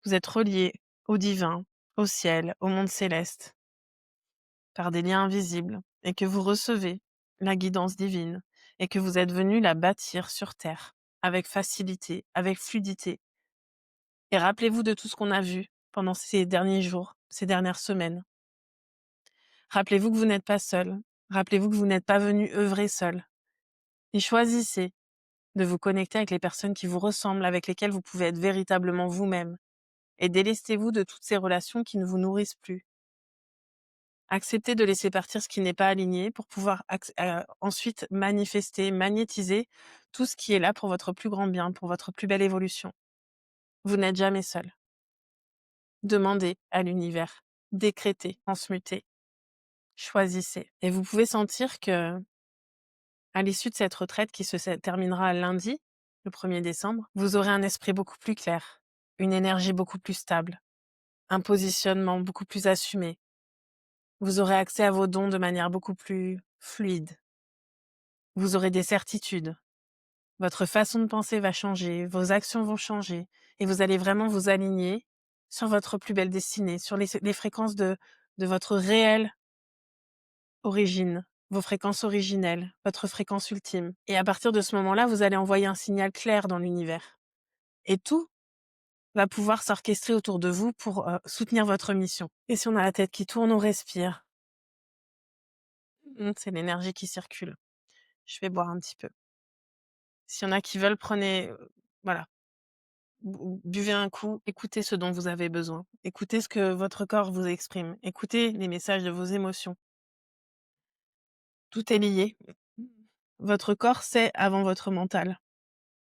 vous êtes relié au divin, au ciel, au monde céleste, par des liens invisibles, et que vous recevez la guidance divine, et que vous êtes venu la bâtir sur terre, avec facilité, avec fluidité. Et rappelez-vous de tout ce qu'on a vu pendant ces derniers jours, ces dernières semaines. Rappelez-vous que vous n'êtes pas seul. Rappelez-vous que vous n'êtes pas venu œuvrer seul. Et choisissez de vous connecter avec les personnes qui vous ressemblent, avec lesquelles vous pouvez être véritablement vous-même. Et délestez-vous de toutes ces relations qui ne vous nourrissent plus. Acceptez de laisser partir ce qui n'est pas aligné pour pouvoir ensuite manifester, magnétiser tout ce qui est là pour votre plus grand bien, pour votre plus belle évolution. Vous n'êtes jamais seul. Demandez à l'univers, décrétez, transmutez, choisissez. Et vous pouvez sentir que, à l'issue de cette retraite qui se terminera lundi, le 1er décembre, vous aurez un esprit beaucoup plus clair, une énergie beaucoup plus stable, un positionnement beaucoup plus assumé. Vous aurez accès à vos dons de manière beaucoup plus fluide. Vous aurez des certitudes. Votre façon de penser va changer, vos actions vont changer et vous allez vraiment vous aligner sur votre plus belle destinée, sur les fréquences de votre réelle origine, vos fréquences originelles, votre fréquence ultime. Et à partir de ce moment-là, vous allez envoyer un signal clair dans l'univers. Et tout va pouvoir s'orchestrer autour de vous pour soutenir votre mission. Et si on a la tête qui tourne, on respire. C'est l'énergie qui circule. Je vais boire un petit peu. S'il y en a qui veulent, prenez, voilà, buvez un coup, écoutez ce dont vous avez besoin. Écoutez ce que votre corps vous exprime. Écoutez les messages de vos émotions. Tout est lié. Votre corps sait avant votre mental.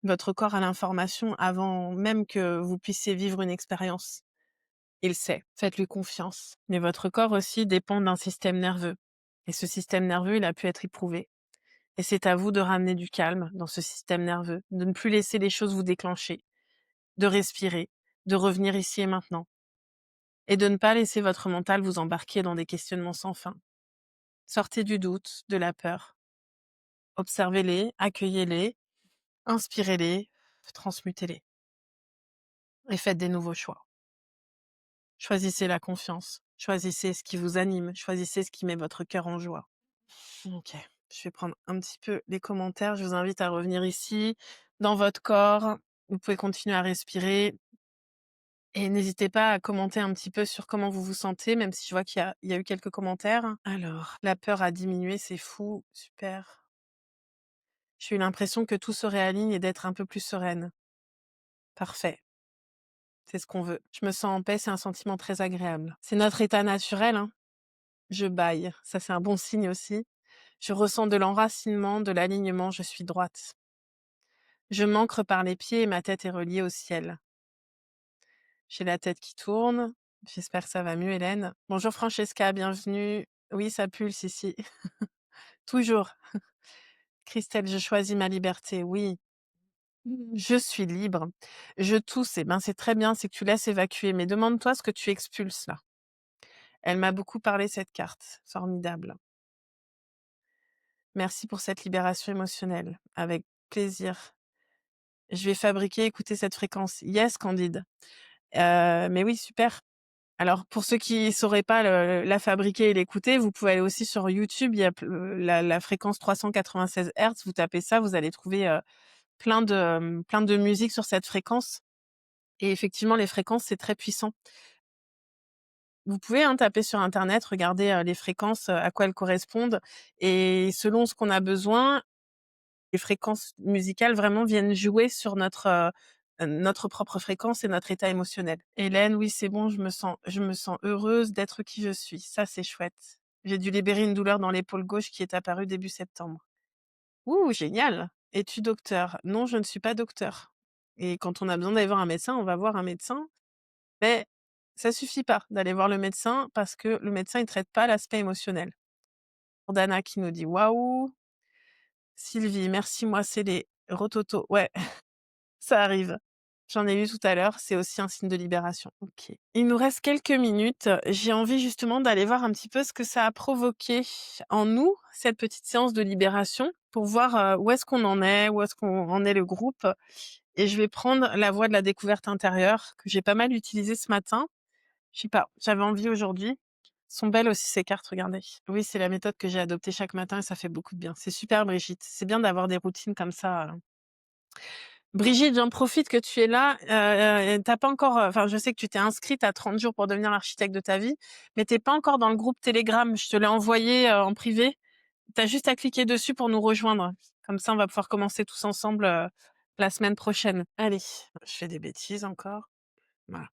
Votre corps a l'information avant même que vous puissiez vivre une expérience. Il sait, faites-lui confiance. Mais votre corps aussi dépend d'un système nerveux. Et ce système nerveux, il a pu être éprouvé. Et c'est à vous de ramener du calme dans ce système nerveux, de ne plus laisser les choses vous déclencher, de respirer, de revenir ici et maintenant. Et de ne pas laisser votre mental vous embarquer dans des questionnements sans fin. Sortez du doute, de la peur. Observez-les, accueillez-les, inspirez-les, transmutez-les. Et faites des nouveaux choix. Choisissez la confiance. Choisissez ce qui vous anime. Choisissez ce qui met votre cœur en joie. Ok, je vais prendre un petit peu les commentaires. Je vous invite à revenir ici, dans votre corps. Vous pouvez continuer à respirer. Et n'hésitez pas à commenter un petit peu sur comment vous vous sentez, même si je vois qu'il y a eu quelques commentaires. Alors, la peur a diminué, c'est fou, super. J'ai eu l'impression que tout se réaligne et d'être un peu plus sereine. Parfait, c'est ce qu'on veut. Je me sens en paix, c'est un sentiment très agréable. C'est notre état naturel, hein. Je bâille, ça c'est un bon signe aussi. Je ressens de l'enracinement, de l'alignement, je suis droite. Je m'ancre par les pieds et ma tête est reliée au ciel. J'ai la tête qui tourne. J'espère que ça va mieux, Hélène. Bonjour Francesca, bienvenue. Oui, ça pulse ici. Toujours. Christelle, je choisis ma liberté. Oui, je suis libre. Je tousse. Eh ben, c'est très bien, c'est que tu laisses évacuer. Mais demande-toi ce que tu expulses là. Elle m'a beaucoup parlé, cette carte. Formidable. Merci pour cette libération émotionnelle. Avec plaisir. Je vais fabriquer, écouter cette fréquence. Yes, Candide. Mais oui, super. Alors, pour ceux qui sauraient pas la fabriquer et l'écouter, vous pouvez aller aussi sur YouTube. Il y a la fréquence 396 Hz. Vous tapez ça, vous allez trouver plein de musique sur cette fréquence. Et effectivement, les fréquences, c'est très puissant. Vous pouvez taper sur Internet, regarder les fréquences, à quoi elles correspondent. Et selon ce qu'on a besoin, les fréquences musicales vraiment viennent jouer sur notre propre fréquence et notre état émotionnel. Hélène, oui, c'est bon, je me sens heureuse d'être qui je suis. Ça, c'est chouette. J'ai dû libérer une douleur dans l'épaule gauche qui est apparue début septembre. Ouh, génial! Es-tu docteur? Non, je ne suis pas docteur. Et quand on a besoin d'aller voir un médecin, on va voir un médecin. Mais ça suffit pas d'aller voir le médecin parce que le médecin, il traite pas l'aspect émotionnel. Dana qui nous dit: «Waouh!» Sylvie: «Merci, moi, c'est les rototos». Ouais, ça arrive. J'en ai eu tout à l'heure, c'est aussi un signe de libération. OK. Il nous reste quelques minutes. J'ai envie justement d'aller voir un petit peu ce que ça a provoqué en nous, cette petite séance de libération, pour voir, où est-ce qu'on en est, où est-ce qu'on en est le groupe. Et je vais prendre la voie de la découverte intérieure que j'ai pas mal utilisée ce matin. Je sais pas, j'avais envie aujourd'hui. Sont belles aussi ces cartes, regardez. Oui, c'est la méthode que j'ai adoptée chaque matin et ça fait beaucoup de bien. C'est super, Brigitte. C'est bien d'avoir des routines comme ça. Brigitte, j'en profite que tu es là. Tu pas encore, enfin, je sais que tu t'es inscrite à 30 jours pour devenir l'architecte de ta vie, mais t'es pas encore dans le groupe Telegram. Je te l'ai envoyé en privé. Tu as juste à cliquer dessus pour nous rejoindre. Comme ça, on va pouvoir commencer tous ensemble la semaine prochaine. Allez, je fais des bêtises encore. Voilà.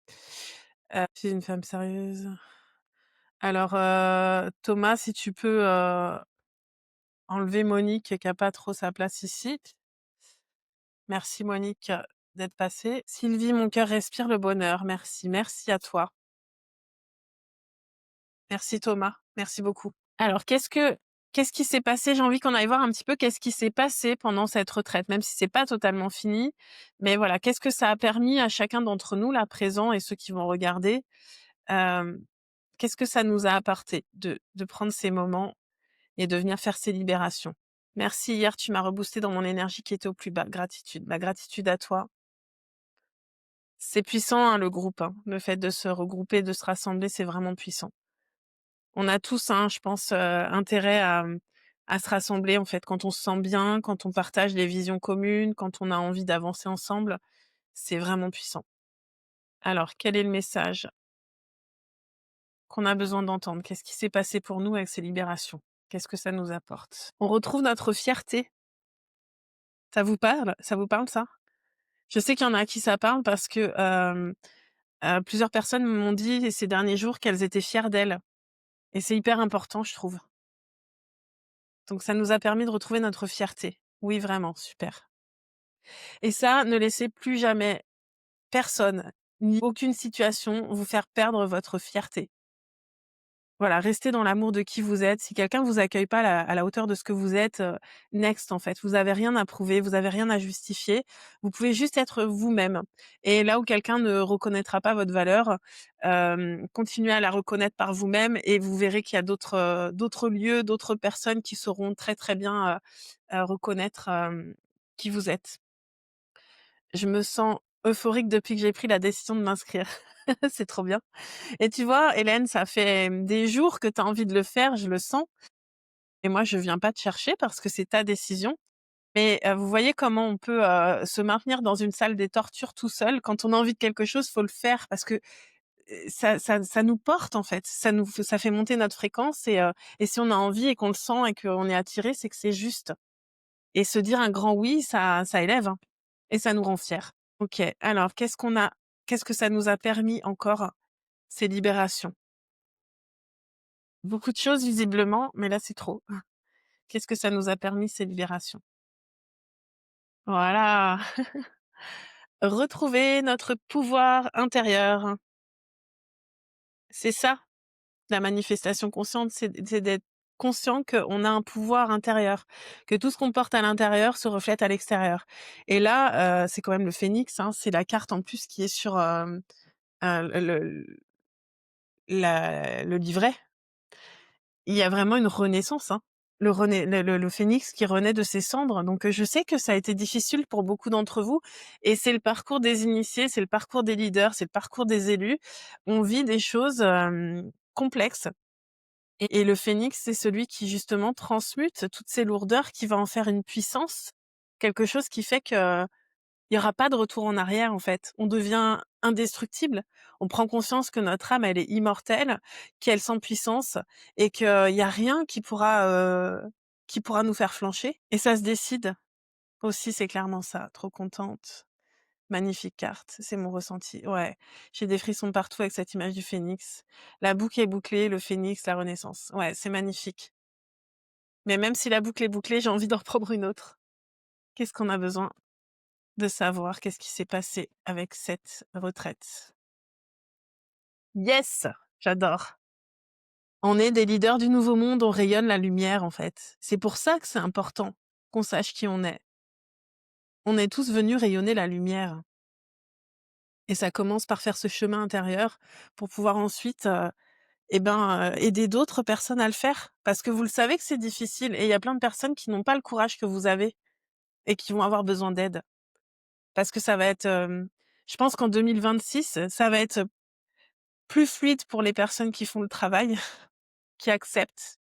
Je suis une femme sérieuse. Alors, Thomas, si tu peux enlever Monique qui a pas trop sa place ici. Merci Monique d'être passée. Sylvie, mon cœur respire le bonheur. Merci, merci à toi. Merci Thomas, merci beaucoup. Alors, qu'est-ce qui s'est passé? J'ai envie qu'on aille voir un petit peu qu'est-ce qui s'est passé pendant cette retraite, même si c'est pas totalement fini. Mais voilà, qu'est-ce que ça a permis à chacun d'entre nous, là, présents et ceux qui vont regarder? Hem, Qu'est-ce que ça nous a apporté de prendre ces moments et de venir faire ces libérations? Merci, hier, tu m'as reboosté dans mon énergie qui était au plus bas. Gratitude. Bah, gratitude à toi. C'est puissant, hein, le groupe, hein. Le fait de se regrouper, de se rassembler, c'est vraiment puissant. On a tous, hein, je pense, intérêt à se rassembler, en fait. Quand on se sent bien, quand on partage des visions communes, quand on a envie d'avancer ensemble, c'est vraiment puissant. Alors, quel est le message qu'on a besoin d'entendre? Qu'est-ce qui s'est passé pour nous avec ces libérations? Qu'est-ce que ça nous apporte? On retrouve notre fierté. Ça vous parle? Ça vous parle ça? Je sais qu'il y en a à qui ça parle parce que, plusieurs personnes m'ont dit ces derniers jours qu'elles étaient fières d'elles et c'est hyper important, je trouve. Donc ça nous a permis de retrouver notre fierté. Oui, vraiment, super. Et ça, ne laissez plus jamais personne, ni aucune situation vous faire perdre votre fierté. Voilà, restez dans l'amour de qui vous êtes. Si quelqu'un vous accueille pas à la hauteur de ce que vous êtes, next en fait. Vous avez rien à prouver, vous avez rien à justifier. Vous pouvez juste être vous-même et là où quelqu'un ne reconnaîtra pas votre valeur, continuez à la reconnaître par vous-même et vous verrez qu'il y a d'autres lieux, d'autres personnes qui sauront très, très bien, reconnaître, qui vous êtes. Je me sens euphorique depuis que j'ai pris la décision de m'inscrire. C'est trop bien. Et tu vois, Hélène, ça fait des jours que tu as envie de le faire, je le sens. Et moi, je viens pas te chercher parce que c'est ta décision. Mais vous voyez comment on peut se maintenir dans une salle des tortures tout seul. Quand on a envie de quelque chose, faut le faire parce que ça nous porte en fait. Ça fait monter notre fréquence et si on a envie et qu'on le sent et qu'on est attiré, c'est que c'est juste. Et se dire un grand oui, ça élève hein, et ça nous rend fiers. Ok. Alors, qu'est-ce que ça nous a permis encore ces libérations? Beaucoup de choses visiblement, mais là c'est trop. Qu'est-ce que ça nous a permis ces libérations? Voilà, retrouver notre pouvoir intérieur. C'est ça, la manifestation consciente, c'est d'être conscient qu'on a un pouvoir intérieur, que tout ce qu'on porte à l'intérieur se reflète à l'extérieur. Et là, c'est quand même le phénix, hein, c'est la carte en plus qui est sur, le le livret. Il y a vraiment une renaissance, hein. Le phénix qui renaît de ses cendres, donc je sais que ça a été difficile pour beaucoup d'entre vous et c'est le parcours des initiés, c'est le parcours des leaders, c'est le parcours des élus. On vit des choses, complexes et le phénix, c'est celui qui justement transmute toutes ces lourdeurs, qui va en faire une puissance, quelque chose qui fait que il y aura pas de retour en arrière, en fait. On devient indestructible. On prend conscience que notre âme, elle est immortelle, qu'elle sent puissance et qu'il y a rien qui pourra nous faire flancher et ça se décide. Aussi, c'est clairement ça. Trop contente. Magnifique carte, c'est mon ressenti. Ouais, j'ai des frissons partout avec cette image du phénix. La boucle est bouclée, le phénix, la renaissance. Ouais, c'est magnifique. Mais même si la boucle est bouclée, j'ai envie d'en reprendre une autre. Qu'est-ce qu'on a besoin de savoir qu'est-ce qui s'est passé avec cette retraite. Yes! J'adore. On est des leaders du nouveau monde, on rayonne la lumière en fait. C'est pour ça que c'est important qu'on sache qui on est. On est tous venus rayonner la lumière. Et ça commence par faire ce chemin intérieur pour pouvoir ensuite aider d'autres personnes à le faire. Parce que vous le savez que c'est difficile et il y a plein de personnes qui n'ont pas le courage que vous avez et qui vont avoir besoin d'aide. Parce que ça va être, je pense qu'en 2026, ça va être plus fluide pour les personnes qui font le travail, qui acceptent,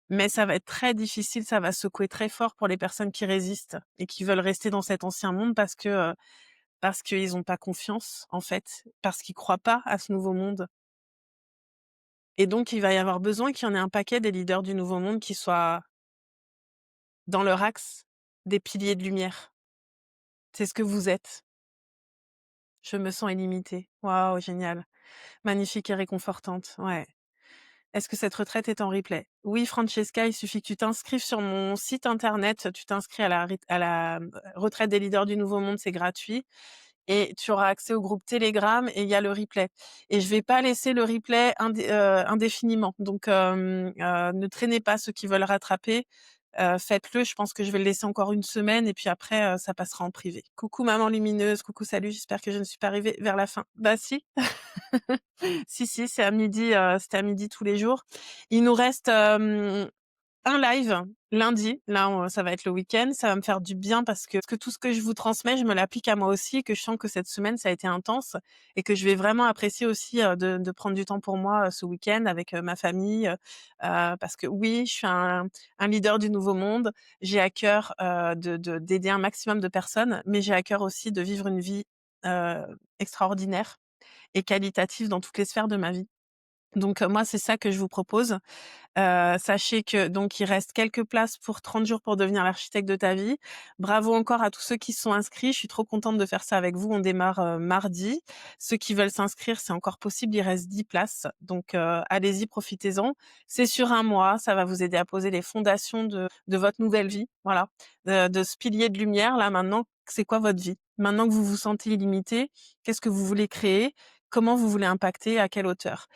mais ça va être très difficile, ça va secouer très fort pour les personnes qui résistent et qui veulent rester dans cet ancien monde parce qu'ils ont pas confiance, en fait, parce qu'ils croient pas à ce nouveau monde et donc il va y avoir besoin qu'il y en ait un paquet des leaders du nouveau monde qui soient dans leur axe des piliers de lumière. C'est ce que vous êtes. Je me sens illimitée. Waouh, génial. Magnifique et réconfortante, ouais. Est-ce que cette retraite est en replay? Oui, Francesca, il suffit que tu t'inscrives sur mon site internet, tu t'inscris à la retraite des leaders du nouveau monde, c'est gratuit et tu auras accès au groupe Telegram et il y a le replay et je vais pas laisser le replay indéfiniment donc ne traînez pas ceux qui veulent rattraper, faites-le. Je pense que je vais le laisser encore une semaine et puis après, ça passera en privé. Coucou maman lumineuse, coucou salut, j'espère que je ne suis pas arrivée vers la fin. Bah si. Si, si, c'est à midi, c'était à midi tous les jours. Il nous reste, un live lundi. Là, ça va être le week-end. Ça va me faire du bien parce que tout ce que je vous transmets, je me l'applique à moi aussi et que je sens que cette semaine, ça a été intense et que je vais vraiment apprécier aussi, de prendre du temps pour moi, ce week-end avec, ma famille, parce que oui, je suis un leader du nouveau monde. J'ai à cœur, d'aider un maximum de personnes, mais j'ai à cœur aussi de vivre une vie, heu, extraordinaire et qualitative dans toutes les sphères de ma vie. Donc, moi, c'est ça que je vous propose. Sachez que donc il reste quelques places pour 30 jours pour devenir l'architecte de ta vie. Bravo encore à tous ceux qui se sont inscrits. Je suis trop contente de faire ça avec vous. On démarre, mardi. Ceux qui veulent s'inscrire, c'est encore possible, il reste 10 places. Donc, allez-y, profitez-en. C'est sur un mois, ça va vous aider à poser les fondations de votre nouvelle vie, voilà. De ce pilier de lumière là maintenant, c'est quoi votre vie? Maintenant que vous vous sentez illimité, qu'est-ce que vous voulez créer? Comment vous voulez impacter? À quelle hauteur?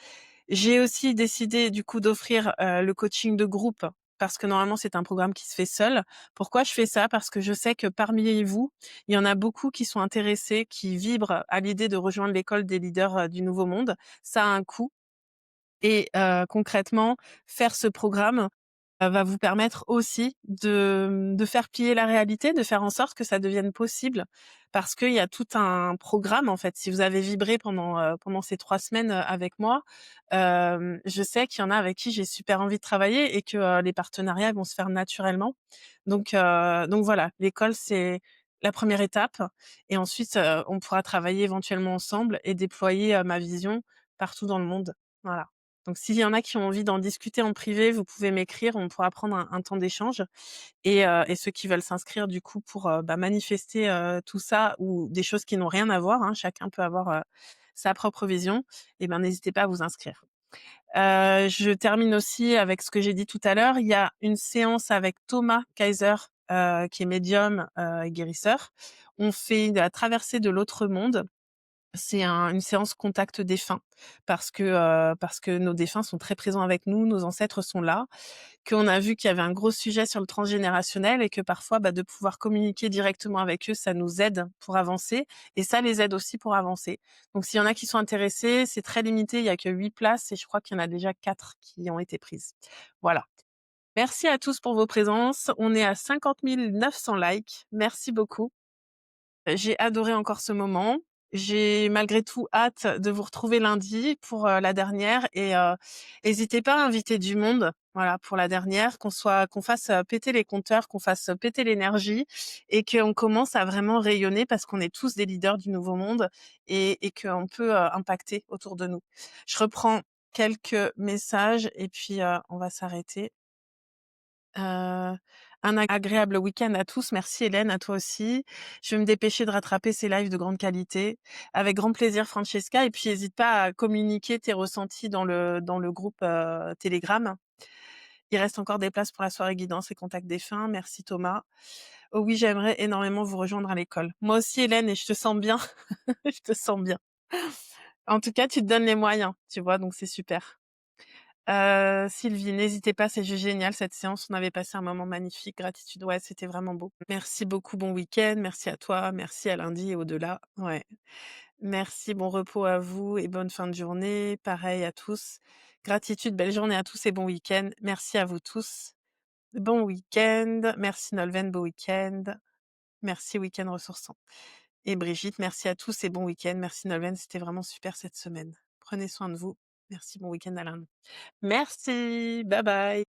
J'ai aussi décidé du coup d'offrir, le coaching de groupe parce que normalement c'est un programme qui se fait seul. Pourquoi je fais ça? Parce que je sais que parmi vous, il y en a beaucoup qui sont intéressés, qui vibrent à l'idée de rejoindre l'école des leaders, du nouveau monde. Ça a un coût et concrètement, faire ce programme, va vous permettre aussi de faire plier la réalité, de faire en sorte que ça devienne possible. Parce qu'il y a tout un programme, en fait. Si vous avez vibré pendant ces 3 semaines, avec moi, je sais qu'il y en a avec qui j'ai super envie de travailler et que, les partenariats vont se faire naturellement. Donc voilà, l'école, c'est la première étape et ensuite, on pourra travailler éventuellement ensemble et déployer, ma vision partout dans le monde. Voilà. Donc s'il y en a qui ont envie d'en discuter en privé, vous pouvez m'écrire, on pourra prendre un temps d'échange et ceux qui veulent s'inscrire du coup pour, manifester, tout ça ou des choses qui n'ont rien à voir, hein, chacun peut avoir, sa propre vision et ben, n'hésitez pas à vous inscrire. Je termine aussi avec ce que j'ai dit tout à l'heure, il y a une séance avec Thomas Kaiser, qui est médium, et guérisseur. On fait la traversée de l'autre monde. C'est une séance contact défunt parce que nos défunts sont très présents avec nous, nos ancêtres sont là, qu'on a vu qu'il y avait un gros sujet sur le transgénérationnel et que parfois, de pouvoir communiquer directement avec eux, ça nous aide pour avancer et ça les aide aussi pour avancer. Donc s'il y en a qui sont intéressés, c'est très limité, il y a que 8 places et je crois qu'il y en a déjà 4 qui ont été prises. Voilà. Merci à tous pour vos présences. On est à 50 900 likes. Merci beaucoup. J'ai adoré encore ce moment. J'ai malgré tout hâte de vous retrouver lundi pour, la dernière et hésitez pas à inviter du monde, voilà, pour la dernière, qu'on fasse, péter les compteurs, qu'on fasse péter l'énergie et qu'on commence à vraiment rayonner parce qu'on est tous des leaders du nouveau monde et qu'on peut, impacter autour de nous. Je reprends quelques messages et puis, on va s'arrêter. Un agréable week-end à tous. Merci Hélène, à toi aussi. Je vais me dépêcher de rattraper ces lives de grande qualité. Avec grand plaisir Francesca et puis hésite pas à communiquer tes ressentis dans le groupe, Telegram. Il reste encore des places pour la soirée guidance et contact défunt. Merci Thomas. Oh oui, j'aimerais énormément vous rejoindre à l'école. Moi aussi Hélène et je te sens bien. Je te sens bien. En tout cas, tu te donnes les moyens, tu vois? Donc c'est super. Sylvie, n'hésitez pas, c'est juste génial cette séance. On avait passé un moment magnifique. Gratitude, ouais, c'était vraiment beau. Merci beaucoup, bon week-end. Merci à toi, merci à lundi et au-delà. Ouais. Merci, bon repos à vous et bonne fin de journée. Pareil à tous. Gratitude, belle journée à tous et bon week-end. Merci à vous tous. Bon week-end. Merci Nolwenn, beau week-end. Merci, week-end ressourçant. Et Brigitte, merci à tous et bon week-end. Merci Nolwenn, c'était vraiment super cette semaine. Prenez soin de vous. Merci, bon week-end à lundi. Merci, bye bye.